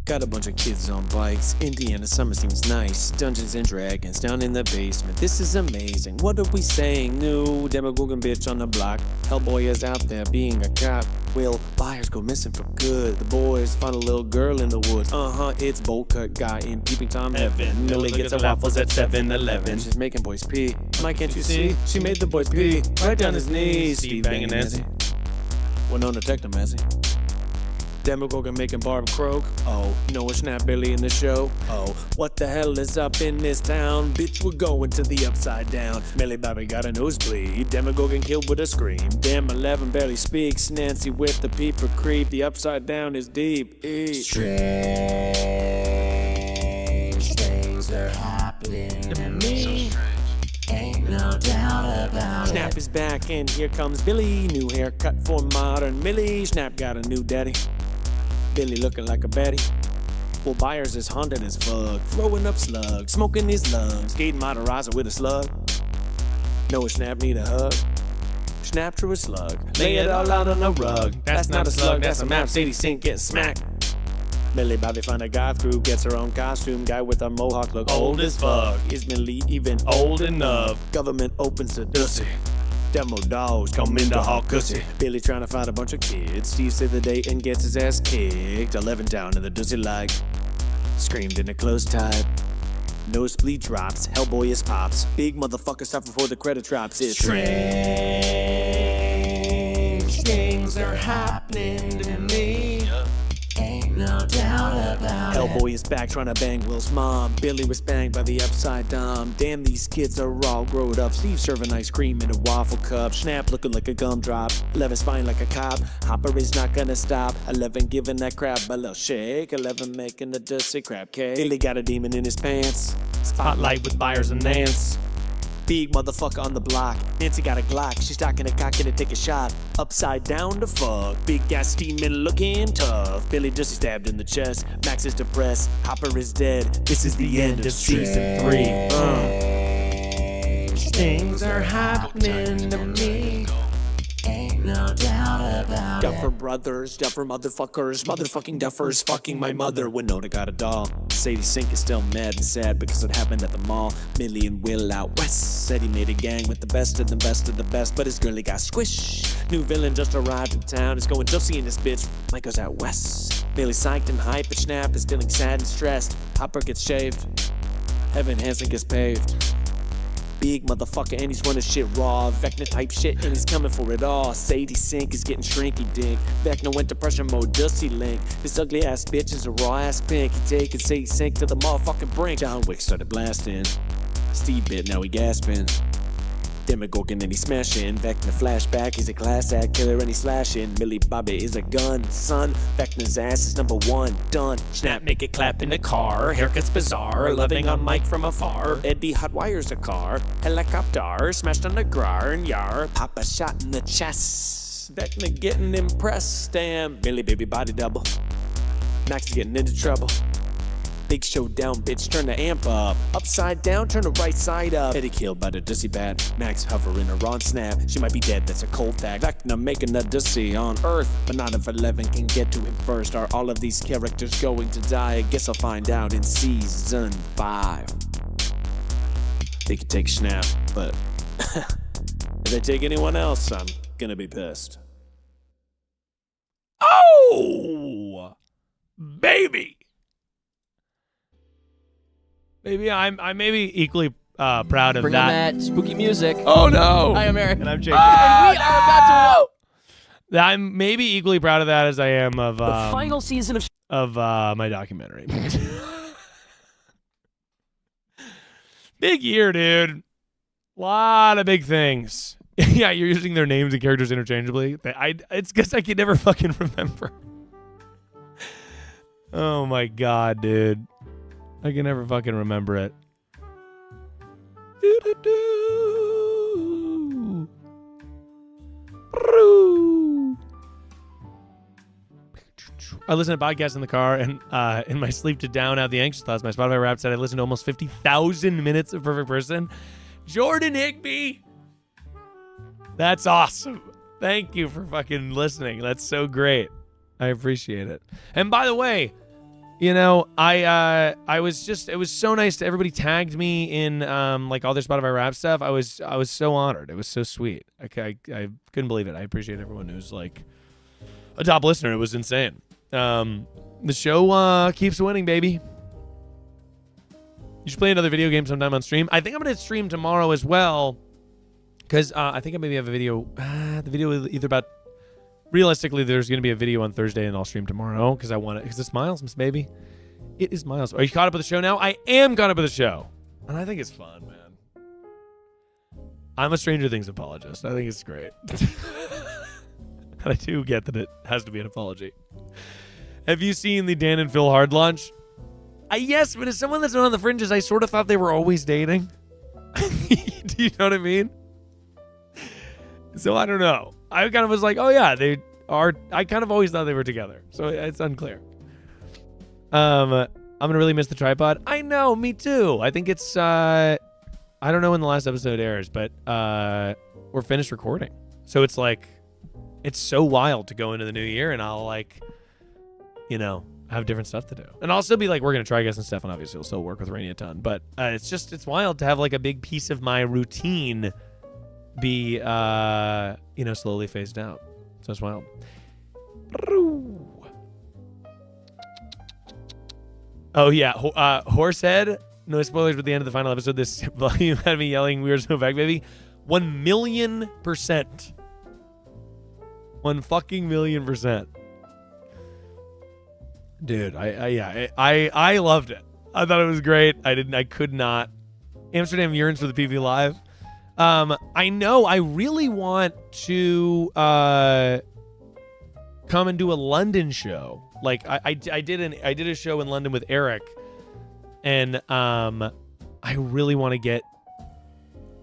Got a bunch of kids on bikes. Indiana summer seems nice. Dungeons and Dragons down in the basement. This is amazing. What are we saying? New Demogorgon bitch on the block. Hellboy is out there being a cop. Will buyers go missing for good? The boys find a little girl in the woods. It's bowl cut guy in Peeping Tom Heaven. Millie gets her waffles at 7-Eleven. She's making boys pee. Mike, can't you see? She made the boys pee right down his knees. Steve banging Nancy. Winona Detective Messi. Demogorgon making Barb croak. Oh, Noah Schnapp barely in the show. Oh, what the hell is up in this town? Bitch, we're going to the upside down. Millie Bobby got a nosebleed. Demogorgon killed with a scream. Damn, 11 barely speaks. Nancy with the peeper creep. The upside down is deep. Strange things are happening to me. Ain't no doubt about it. Schnapp is back and here comes Billy. New haircut for modern Millie. Schnapp got a new daddy. Billy looking like a baddie. Well, Byers is haunted as fuck, throwing up slugs, smoking his lungs, skating Mataraza with a slug. No, a Snap need a hug. Snap to a slug, lay it all out on the rug. That's not a slug, that's a map. Sadie Sink getting smacked. Millie Bobby find a goth group, gets her own costume. Guy with a mohawk look old as fuck. Is Millie even old enough? Government opens the dussy. Demo dogs come in to hawk cussy. Billy trying to find a bunch of kids. Steve saved the day and gets his ass kicked. 11 down in the dussy like. Screamed in a close type. Nosebleed drops, Hellboy is pops. Big motherfucker stop before the credit drops. It's Strange things are happening to me. Ain't no doubt about it. Hellboy is back trying to bang Will's mom. Billy was banged by the upside down. Damn, these kids are all grown up. Steve serving ice cream in a waffle cup. Snap looking like a gumdrop. 11 spying like a cop. Hopper is not gonna stop. 11 giving that crap a little shake. 11 making the dusty crab cake. Billy got a demon in his pants. Spotlight with Byers and Nance. Big motherfucker on the block. Nancy got a Glock. She's talking a cock to take a shot. Upside down to fuck. Big guy steaming looking tough. Billy just stabbed in the chest. Max is depressed. Hopper is dead. This is the end of season 3. Strange things are happening to me. Ain't no doubt about it. Duffer brothers, Duffer motherfuckers, motherfucking Duffers, fucking my mother. Winona got a doll. Sadie Sink is still mad and sad because it happened at the mall. Millie and Will out west. Said he made a gang with the best of the best of the best, but his girlie got squished. New villain just arrived in town. He's going dusty in this bitch. Mike goes out west. Billy psyched and hype, but Snap is feeling sad and stressed. Hopper gets shaved. Evan Hansen gets paved. Big motherfucker and he's running shit raw. Vecna type shit and he's coming for it all. Sadie Sink is getting shrinky dink. Vecna went to pressure mode, dusty link. This ugly ass bitch is a raw ass pink. He taking Sadie Sink to the motherfucking brink. John Wick started blasting. Steve bit, now he gasping. Demogorgon and he smashing. Vecna flashback, he's a class act killer and he's slashing. Millie Bobby is a gun, son. Vecna's ass is number 1, done. Snap make it clap in the car. Haircuts bizarre, loving on Mike from afar. Eddie hot wires a car. Helicopter smashed on the ground, yar. Papa shot in the chest. Vecna getting impressed. Damn, Millie baby body double. Max is getting into trouble. Big showdown, bitch, turn the amp up. Upside down, turn the right side up. Eddie killed by the dusty bat. Max hovering her on Snap. She might be dead, that's a cold fact. Vecna making a dusty on Earth. But not if 11 can get to him first. Are all of these characters going to die? I guess I'll find out in season 5. They could take Snap, but if they take anyone else, I'm gonna be pissed. Oh, baby. Maybe I'm maybe equally proud of Bring on that. that spooky music. Oh no! Hi, I'm Eric. And I'm Jake. And we are about to I'm maybe equally proud of that as I am of the final season of my documentary. Big year, dude. Lot of big things. Yeah, you're using their names and characters interchangeably. It's because I can never fucking remember. Oh my god, dude. I can never fucking remember it. I listen to podcasts in the car, and in my sleep to down out the anxious thoughts, my Spotify Wrapped said I listened to almost 50,000 minutes of Perfect Person. Jordan Higby! That's awesome. Thank you for fucking listening. That's so great. I appreciate it. And by the way, you know, I was just, it was so nice to everybody tagged me in like all their Spotify Wrapped stuff. I was so honored. It was so sweet. I couldn't believe it. I appreciate everyone who's like a top listener. It was insane. The show keeps winning, baby. You should play another video game sometime on stream. I think I'm gonna stream tomorrow as well, because I think I maybe have a video. The video is either about. Realistically, there's gonna be a video on Thursday, and I'll stream tomorrow because I want it. Because it's Miles, baby. It is Miles. Are you caught up with the show now? I am caught up with the show, and I think it's fun, man. I'm a Stranger Things apologist. I think it's great. And I do get that it has to be an apology. Have you seen the Dan and Phil hard launch? Yes, but as someone that's not on the fringes, I sort of thought they were always dating. Do you know what I mean? So I don't know. I kind of was like, oh yeah, they are. I kind of always thought they were together. So it's unclear. I'm gonna really miss the tripod. I know, me too. I think it's I don't know when the last episode airs, but we're finished recording. So it's like it's so wild to go into the new year and I'll like, you know, have different stuff to do. And I'll still be like working at Trigus and stuff, and obviously we'll still work with Rainy a ton. But it's wild to have like a big piece of my routine be you know, slowly phased out. So it's wild. Oh yeah, Horsehead. No spoilers, but the end of the final episode, this volume had me yelling, "We are so back, baby!" 1,000,000%. 1,000,000%. Dude, I loved it. I thought it was great. I could not. Amsterdam yearns for the PV Live. I know. I really want to come and do a London show. Like I did a show in London with Eric, and I really want to get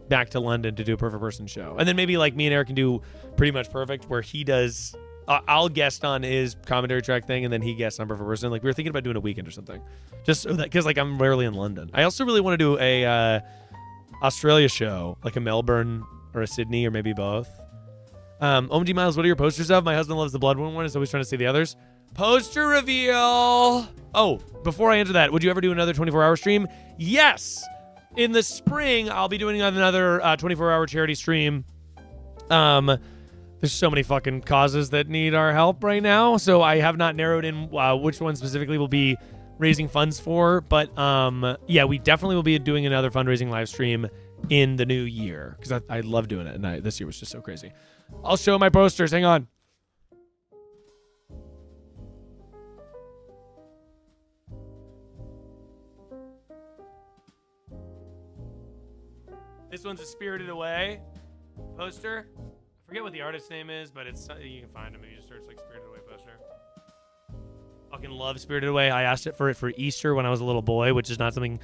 back to London to do a Perfect Person show, and then maybe like me and Eric can do Pretty Much Perfect, where he does. I'll guest on his commentary track thing, and then he guests on Perfect Person. Like we were thinking about doing a weekend or something, just so that because like I'm rarely in London. I also really want to do a Australia show, like a Melbourne or a Sydney or maybe both. OMG Miles, what are your posters of? My husband loves the Bloodborne one. Is always trying to see the others. Poster reveal. Oh, before I answer that, would you ever do another 24-hour stream? Yes. In the spring, I'll be doing another 24-hour charity stream. There's so many fucking causes that need our help right now, so I have not narrowed in which one specifically we'll be raising funds for. But yeah, we definitely will be doing another fundraising live stream in the new year because I love doing it, and this year was just so crazy. I'll show my posters. Hang on. This one's a Spirited Away poster. I forget what the artist's name is, but it's you can find him if you just search like Spirited Away poster. Fucking love Spirited Away. I asked it for Easter when I was a little boy, which is not something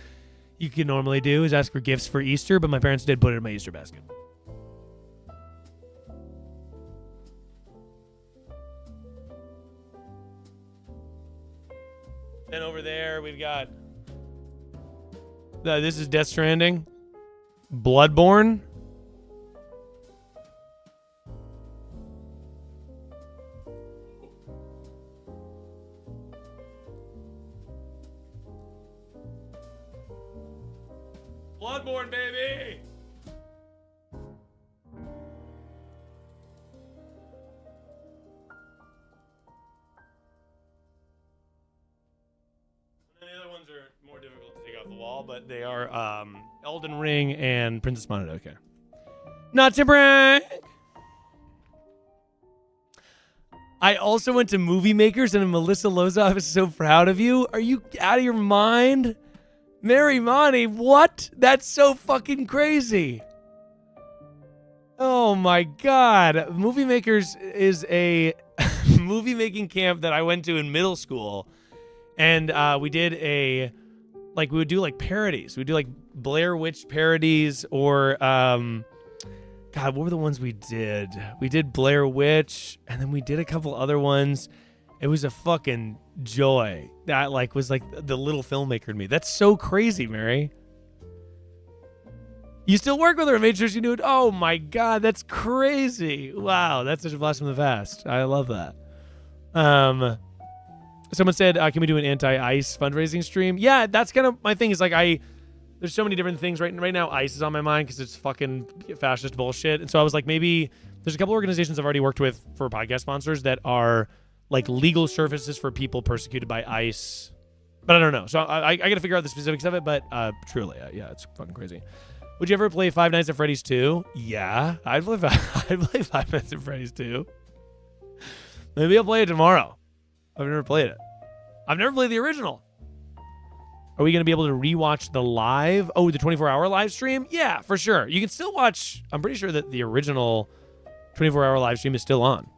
you can normally do, is ask for gifts for Easter, but my parents did put it in my Easter basket. Then over there we've got this is Death Stranding. Bloodborne. Bloodborne, baby. And the other ones are more difficult to take off the wall, but they are Elden Ring and Princess Mononoke. Not to brag. I also went to Movie Makers, and Melissa Loza, I was so proud of you. Are you out of your mind? Mary Monty, what? That's so fucking crazy. Oh my God. Movie Makers is a movie making camp that I went to in middle school. And we did we would do like parodies. We'd do like Blair Witch parodies or, God, what were the ones we did? We did Blair Witch, and then we did a couple other ones. It was a fucking joy. That was like the little filmmaker in me. That's so crazy, Mary. You still work with her and made sure she knew it. Oh my God, that's crazy. Wow, that's such a blast from the past. I love that. Someone said, can we do an anti-ICE fundraising stream? Yeah, that's kind of my thing is like there's so many different things right now. ICE is on my mind because it's fucking fascist bullshit. And so I was like, maybe there's a couple organizations I've already worked with for podcast sponsors that are like legal services for people persecuted by ICE. But I don't know. So I got to figure out the specifics of it. But truly, yeah, it's fucking crazy. Would you ever play Five Nights at Freddy's 2? Yeah, I'd play Five Nights at Freddy's 2. Maybe I'll play it tomorrow. I've never played it. I've never played the original. Are we going to be able to rewatch the live? Oh, the 24-hour live stream? Yeah, for sure. You can still watch. I'm pretty sure that the original 24-hour live stream is still on.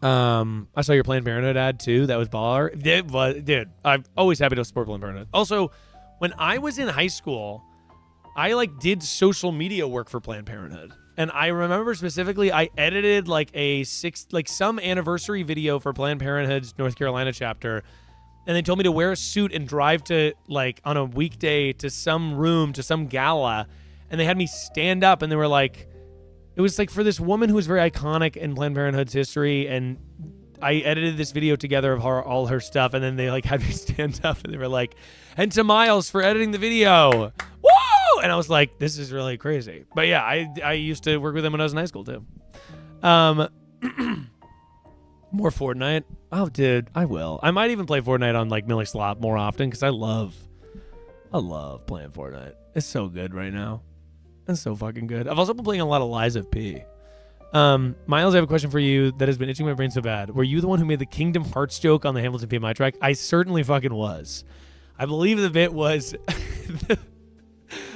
I saw your Planned Parenthood ad too. That was baller. Dude, I'm always happy to support Planned Parenthood. Also, when I was in high school, I did social media work for Planned Parenthood. And I remember specifically I edited some anniversary video for Planned Parenthood's North Carolina chapter. and they told me to wear a suit and drive to, like, on a weekday to some room, to some gala, and they had me stand up, and they were like, it was like for this woman who was very iconic in Planned Parenthood's history, and I edited this video together of her, all her stuff, and then they like had me stand up, and they were like, and to Miles for editing the video. Woo! And I was like, this is really crazy. But yeah, I used to work with them when I was in high school too. More Fortnite. Oh, dude, I will. I might even play Fortnite on like Millie Slop more often because I love playing Fortnite. It's so good right now. It's so fucking good. I've also been playing a lot of Lies of P. Miles, I have a question for you that has been itching my brain so bad. Were you the one who made the Kingdom Hearts joke on the Hamilton PMI track? I certainly fucking was. I believe the bit was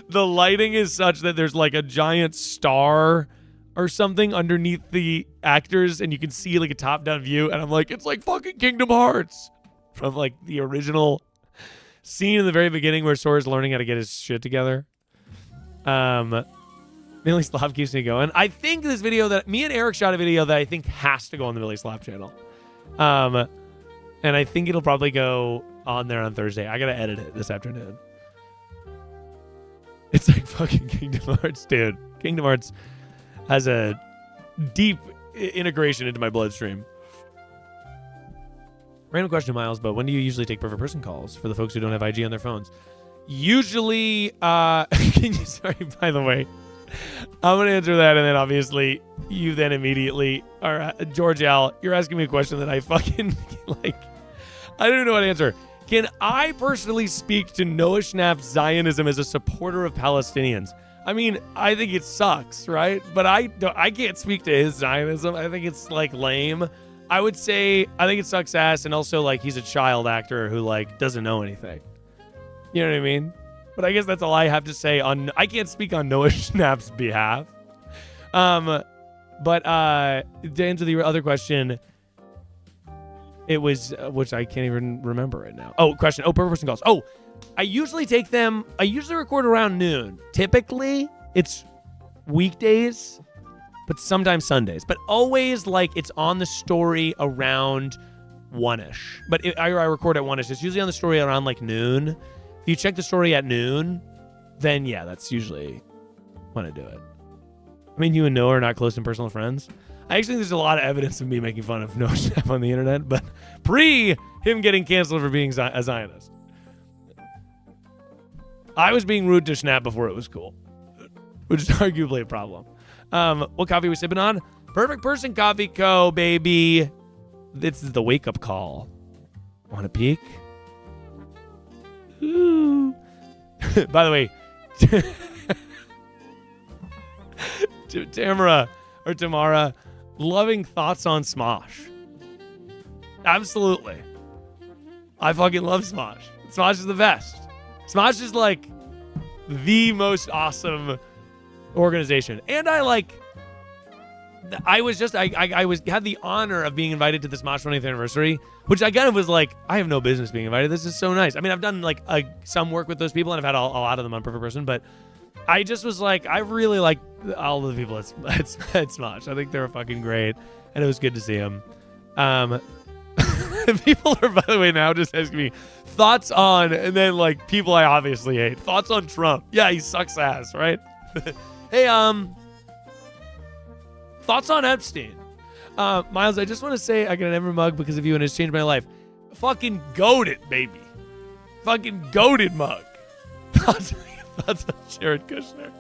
the lighting is such that there's like a giant star or something underneath the actors, and you can see like a top-down view, and I'm like, it's like fucking Kingdom Hearts from like the original scene in the very beginning where Sora's learning how to get his shit together. Millie Slop keeps me going. I think this video that me and Eric shot a video that I think has to go on the Millie Slop channel. And I think it'll probably go on there on Thursday. I gotta edit it this afternoon. It's like fucking Kingdom Hearts, dude. Kingdom Hearts has a deep integration into my bloodstream. Random question, Miles, but when do you usually take perfect person calls for the folks who don't have IG on their phones? Usually, sorry, by the way, I'm going to answer that, and then obviously you then immediately are, George Al, you're asking me a question that I fucking, like, I don't even know how to answer. Can I personally speak to Noah Schnapp's Zionism as a supporter of Palestinians? I mean, I think it sucks, right? But I can't speak to his Zionism. I think it's, like, lame. I would say I think it sucks ass, and also, like, he's a child actor who, like, doesn't know anything. You know what I mean? But I guess that's all I have to say on... I can't speak on Noah Schnapp's behalf. But to answer the other question, it was... which I can't even remember right now. Oh, question. Oh, perfect person calls. Oh, I usually take them... I usually record around noon. Typically, it's weekdays, but sometimes Sundays. But always, like, it's on the story around 1-ish. But I record at 1-ish. It's usually on the story around, like, noon. If you check the story at noon, then, yeah, that's usually when I do it. I mean, you and Noah are not close and personal friends. I actually think there's a lot of evidence of me making fun of Noah Schnapp on the internet, but pre him getting canceled for being a Zionist. I was being rude to Schnapp before it was cool, which is arguably a problem. What coffee are we sipping on? Perfect Person Coffee Co., baby. This is the wake-up call. Want a peek? Ooh. By the way, Tamara, loving thoughts on Smosh. Absolutely. I fucking love Smosh. Smosh is the best. Smosh is like the most awesome organization. And I had the honor of being invited to the Smosh 20th anniversary, which I kind of was like, I have no business being invited. This is so nice. I mean, I've done like some work with those people, and I've had a lot of them on Perfect Person, but I just was like, I really like all of the people at Smosh. I think they were fucking great, and it was good to see them. People are, by the way, now just asking me thoughts on, and then like people I obviously hate. Thoughts on Trump. Yeah, he sucks ass, right? Hey, thoughts on Epstein. Miles, I just want to say I got an Ever mug because of you, and it's changed my life. Fucking goated, baby. Fucking goated mug. Thoughts on Jared Kushner.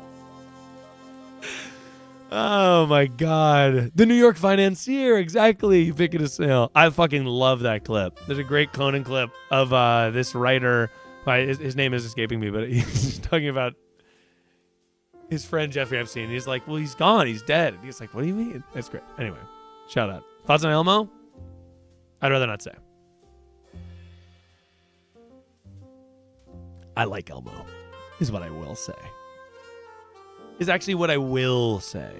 Oh my God. The New York Financier, exactly. You pick it a sale. I fucking love that clip. There's a great Conan clip of this writer. His name is escaping me, but he's talking about his friend Jeffrey Epstein. He's like, well, he's gone. He's dead. And he's like, what do you mean? That's great. Anyway, shout out. Thoughts on Elmo? I'd rather not say. I like Elmo, is what I will say. Is actually what I will say.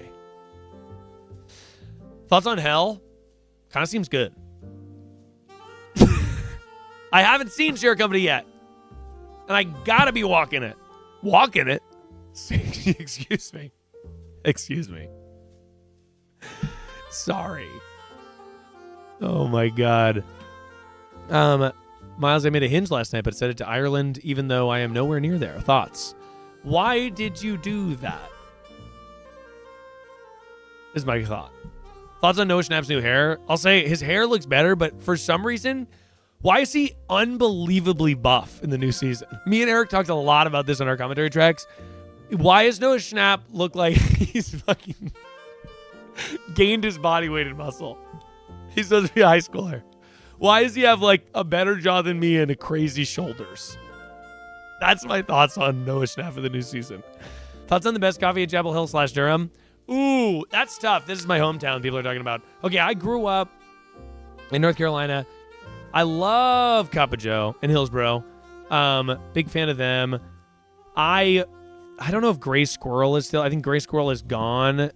Thoughts on Hell? Kind of seems good. I haven't seen Share Company yet. And I gotta be walking it. Walking it? Excuse me. Excuse me. Sorry. Oh my God. Miles, I made a hinge last night, but set it to Ireland, even though I am nowhere near there. Thoughts? Why did you do that? This is my thought. Thoughts on Noah Schnapp's new hair? I'll say his hair looks better, but for some reason, why is he unbelievably buff in the new season? Me and Eric talked a lot about this on our commentary tracks. Why does Noah Schnapp look like he's fucking gained his body weight and muscle? He's supposed to be a high schooler. Why does he have like a better jaw than me and crazy shoulders? That's my thoughts on Noah Schnapp for the new season. Thoughts on the best coffee at Chapel Hill / Durham? Ooh, that's tough. This is my hometown people are talking about. Okay, I grew up in North Carolina. I love Cup of Joe in Hillsboro. Big fan of them. I don't know if Gray Squirrel is still. I think Gray Squirrel is gone.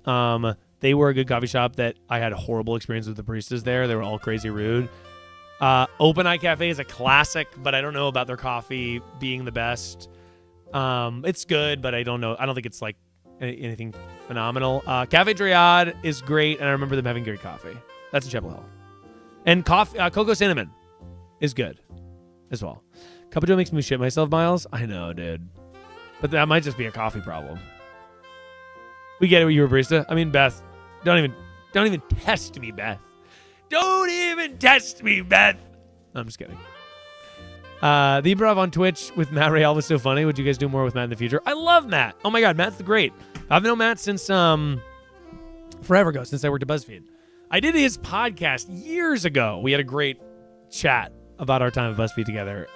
They were a good coffee shop that I had a horrible experience with the baristas there. They were all crazy rude. Open Eye Cafe is a classic, but I don't know about their coffee being the best. It's good, but I don't know. I don't think it's like anything phenomenal. Cafe Dryad is great, and I remember them having great coffee. That's in Chapel Hill. And coffee, Cocoa Cinnamon is good as well. Cup of Joe makes me shit myself, Miles. I know, dude. But that might just be a coffee problem. We get it. You were a barista. I mean, Beth, don't even test me, Beth. Don't even test me, Beth. No, I'm just kidding. The improv on Twitch with Matt Real was so funny. Would you guys do more with Matt in the future? I love Matt. Oh my God, Matt's the great. I've known Matt since forever ago, since I worked at BuzzFeed. I did his podcast years ago. We had a great chat about our time at BuzzFeed together.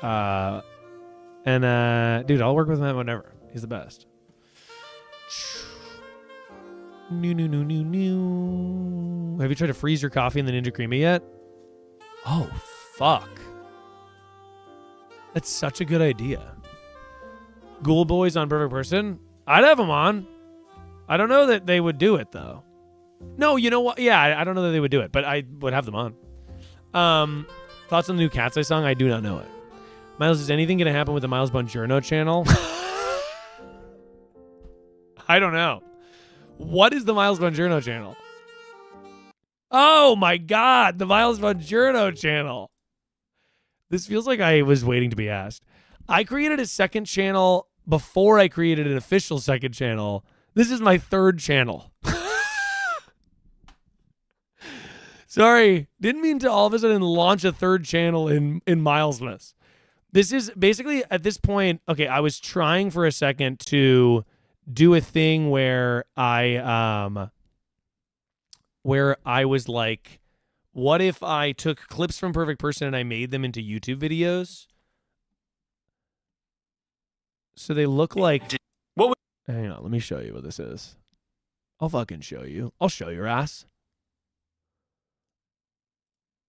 Dude, I'll work with Matt whenever. He's the best. New. Have you tried to freeze your coffee in the Ninja Creamy yet? Oh, fuck. That's such a good idea. Ghoul Boys on Perfect Person? I'd have them on. I don't know that they would do it, though. No, you know what? Yeah, I don't know that they would do it, but I would have them on. Thoughts on the new Cat's Eye song? I do not know it. Miles, is anything going to happen with the Miles Bongiorno channel? I don't know. What is the Miles Bongiorno channel? Oh my God, the Miles Bongiorno channel. This feels like I was waiting to be asked. I created a second channel before I created an official second channel. This is my third channel. Sorry, didn't mean to all of a sudden launch a third channel in Milesmas. This is basically, at this point, okay, I was trying for a second to do a thing where I was like, what if I took clips from Perfect Person and I made them into YouTube videos? So they look like... Hang on, let me show you what this is. I'll fucking show you. I'll show your ass.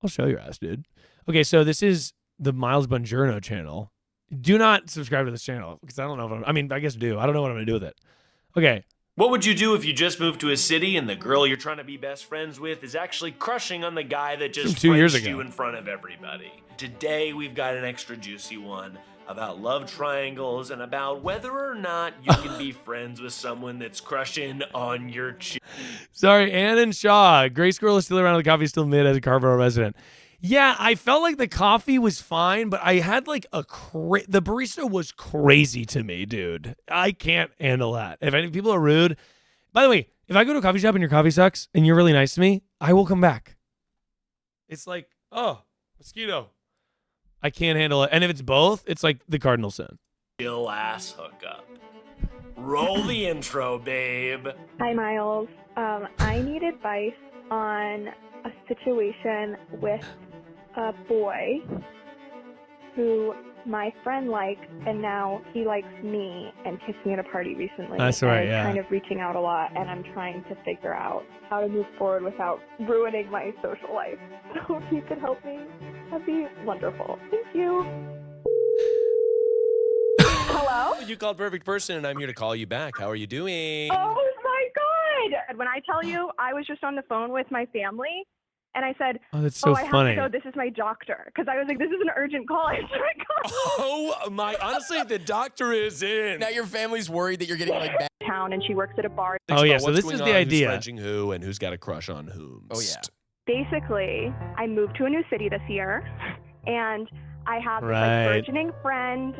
I'll show your ass, dude. Okay, so this is the Miles Bongiorno channel. Do not subscribe to this channel because I don't know if I guess do. I don't know what I'm going to do with it. Okay. What would you do if you just moved to a city and the girl you're trying to be best friends with is actually crushing on the guy that just From 2 years Frenched ago. you in front of everybody? Today we've got an extra juicy one about love triangles and about whether or not you can be friends with someone that's crushing on your chick. Sorry, Ann and Shaw. Gray Squirrel is still around. The coffee's still mid as a Carborough resident. Yeah, I felt like the coffee was fine, but I had like the barista was crazy to me, dude. I can't handle that. If any people are rude, by the way, if I go to a coffee shop and your coffee sucks and you're really nice to me, I will come back. It's like, oh, mosquito. I can't handle it. And if it's both, it's like the cardinal sin. Chill ass hookup. Roll the intro, babe. Hi, Miles. I need advice on a situation with a boy who my friend liked, and now he likes me and kissed me at a party recently. That's right, and yeah. kind of reaching out a lot, and I'm trying to figure out how to move forward without ruining my social life. So if you could help me, that'd be wonderful. Thank you. Hello? You called Perfect Person, and I'm here to call you back. How are you doing? Oh my God! When I tell you, I was just on the phone with my family, and I said, Oh, that's so I funny. have to go. This is my doctor. Because I was like, this is an urgent call. I should go Oh my! Honestly, the doctor is in. Now your family's worried that you're getting like bad. town, and she works at a bar. Oh, yeah, About so what's this going is on, the who's idea. Frenching who and who's got a crush on whom? Oh, yeah. Basically, I moved to a new city this year, and I have this Right. like burgeoning friend.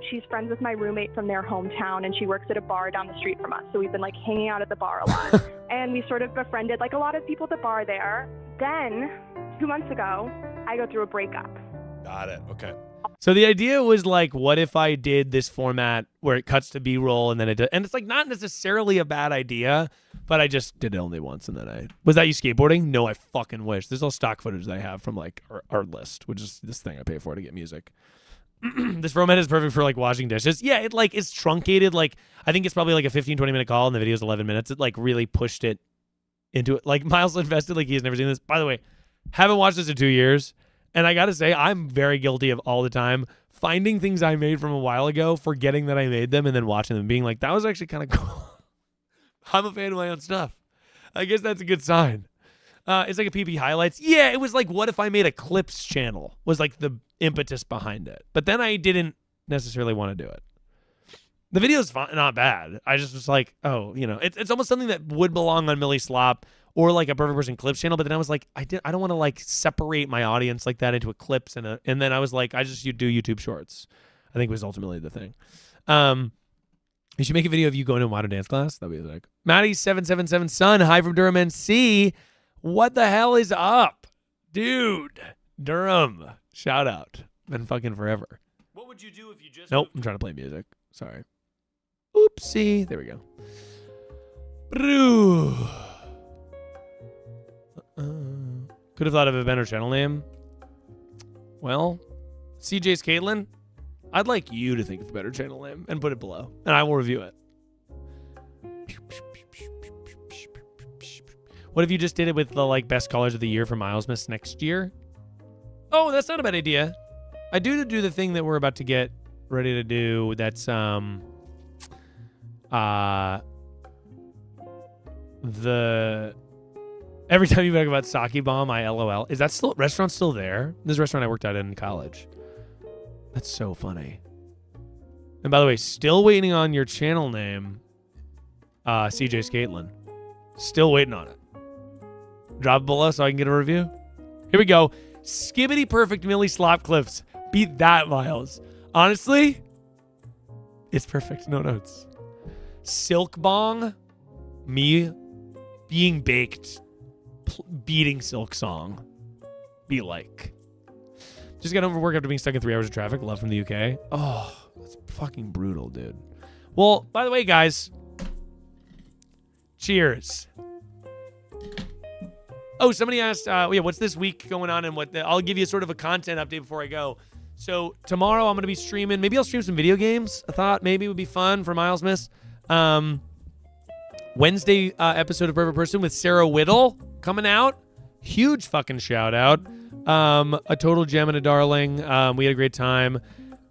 She's friends with my roommate from their hometown, and she works at a bar down the street from us. So we've been like hanging out at the bar a lot, and we sort of befriended like a lot of people at the bar there. Then 2 months ago, I go through a breakup. Got it. Okay. So the idea was like, what if I did this format where it cuts to B-roll and then and it's like not necessarily a bad idea, but I just did it only once and then was that you skateboarding? No, I fucking wish. There's all stock footage that I have from like our list, which is this thing I pay for to get music. This format is perfect for like washing dishes. Yeah, it like is truncated. Like I think it's probably like a 15, 20-minute call and the video is 11 minutes. It like really pushed it into it. Like Miles invested like he's never seen this. By the way, haven't watched this in 2 years. And I got to say, I'm very guilty of all the time finding things I made from a while ago, forgetting that I made them, and then watching them being like, that was actually kind of cool. I'm a fan of my own stuff. I guess that's a good sign. It's like a PP highlights. Yeah, it was like, what if I made a clips channel was like the impetus behind it. But then I didn't necessarily want to do it. The video's fine, not bad. I just was like, oh, you know, it's almost something that would belong on Millie Slop or like a Perfect Person Clips channel. But then I was like, I don't want to like separate my audience like that into a clips and then I was like, you do YouTube Shorts. I think was ultimately the thing. You should make a video of you going to a modern dance class. That'd be like Maddie777 son. Hi from Durham, NC. What the hell is up, dude? Durham, shout out. Been fucking forever. What would you do if you just... Nope, I'm trying to play music. Sorry. Oopsie. There we go. Could have thought of a better channel name. Well, CJ's Caitlin, I'd like you to think of a better channel name and put it below, and I will review it. What if you just did it with the like best callers of the year for Milesmas next year? Oh, that's not a bad idea. I do the thing that we're about to get ready to do. That's every time you talk about Sake Bomb, I LOL. Is that restaurant still there? This restaurant I worked at in college. That's so funny. And by the way, still waiting on your channel name, CJ's Caitlin. Still waiting on it. Drop it below so I can get a review. Here we go. Skibbity perfect Millie Slop clips. Beat that, Miles. Honestly, it's perfect. No notes. Silk Bong. Me being baked. Beating Silk Song. Be like. Just got over work after being stuck in 3 hours of traffic. Love from the UK. Oh, that's fucking brutal, dude. Well, by the way, guys. Cheers. Oh, somebody asked, what's this week going on and I'll give you sort of a content update before I go. So tomorrow I'm going to be streaming. Maybe I'll stream some video games. I thought maybe it would be fun for Milesmas. Wednesday episode of Perfect Person with Sarah Whittle coming out. Huge fucking shout out. A total gem and a darling. We had a great time.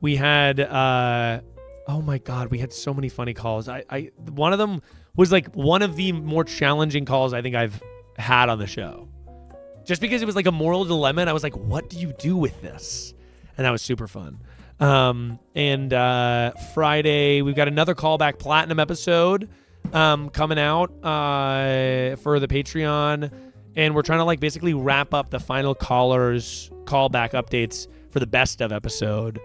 We had, oh my God, we had so many funny calls. One of them was like one of the more challenging calls I think I've had on the show. Just because it was like a moral dilemma and I was like, what do you do with this? And that was super fun. And Friday, we've got another Callback Platinum episode coming out for the Patreon. And we're trying to like basically wrap up the final callers callback updates for the best of episode.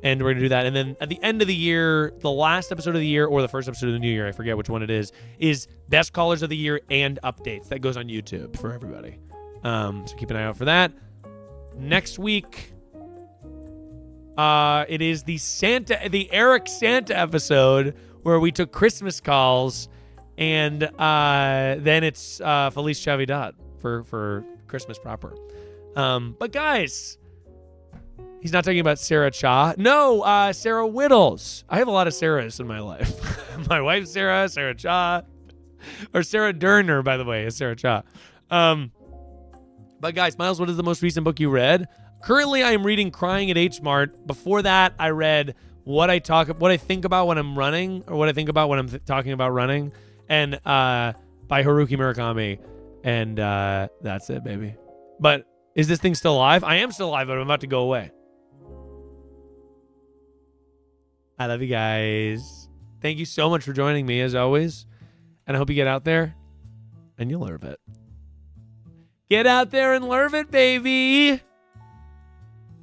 And we're going to do that. And then at the end of the year, the last episode of the year or the first episode of the new year, I forget which one it is best callers of the year and updates. That goes on YouTube for everybody. So keep an eye out for that. Next week, it is the Eric Santa episode where we took Christmas calls. And then it's Feliz Navidad for Christmas proper. But guys, he's not talking about Sarah Cha. No, Sarah Whittles. I have a lot of Sarahs in my life. My wife Sarah Cha, or Sarah Durner, by the way, is Sarah Cha. But guys, Miles, what is the most recent book you read? Currently, I am reading Crying at H Mart. Before that, I read What I Think About When I'm Running, or What I Think About When I'm Talking About Running, and by Haruki Murakami. And that's it, baby. But is this thing still alive? I am still alive, but I'm about to go away. I love you guys. Thank you so much for joining me, as always. And I hope you get out there and you'll learn it. Get out there and learn it, baby.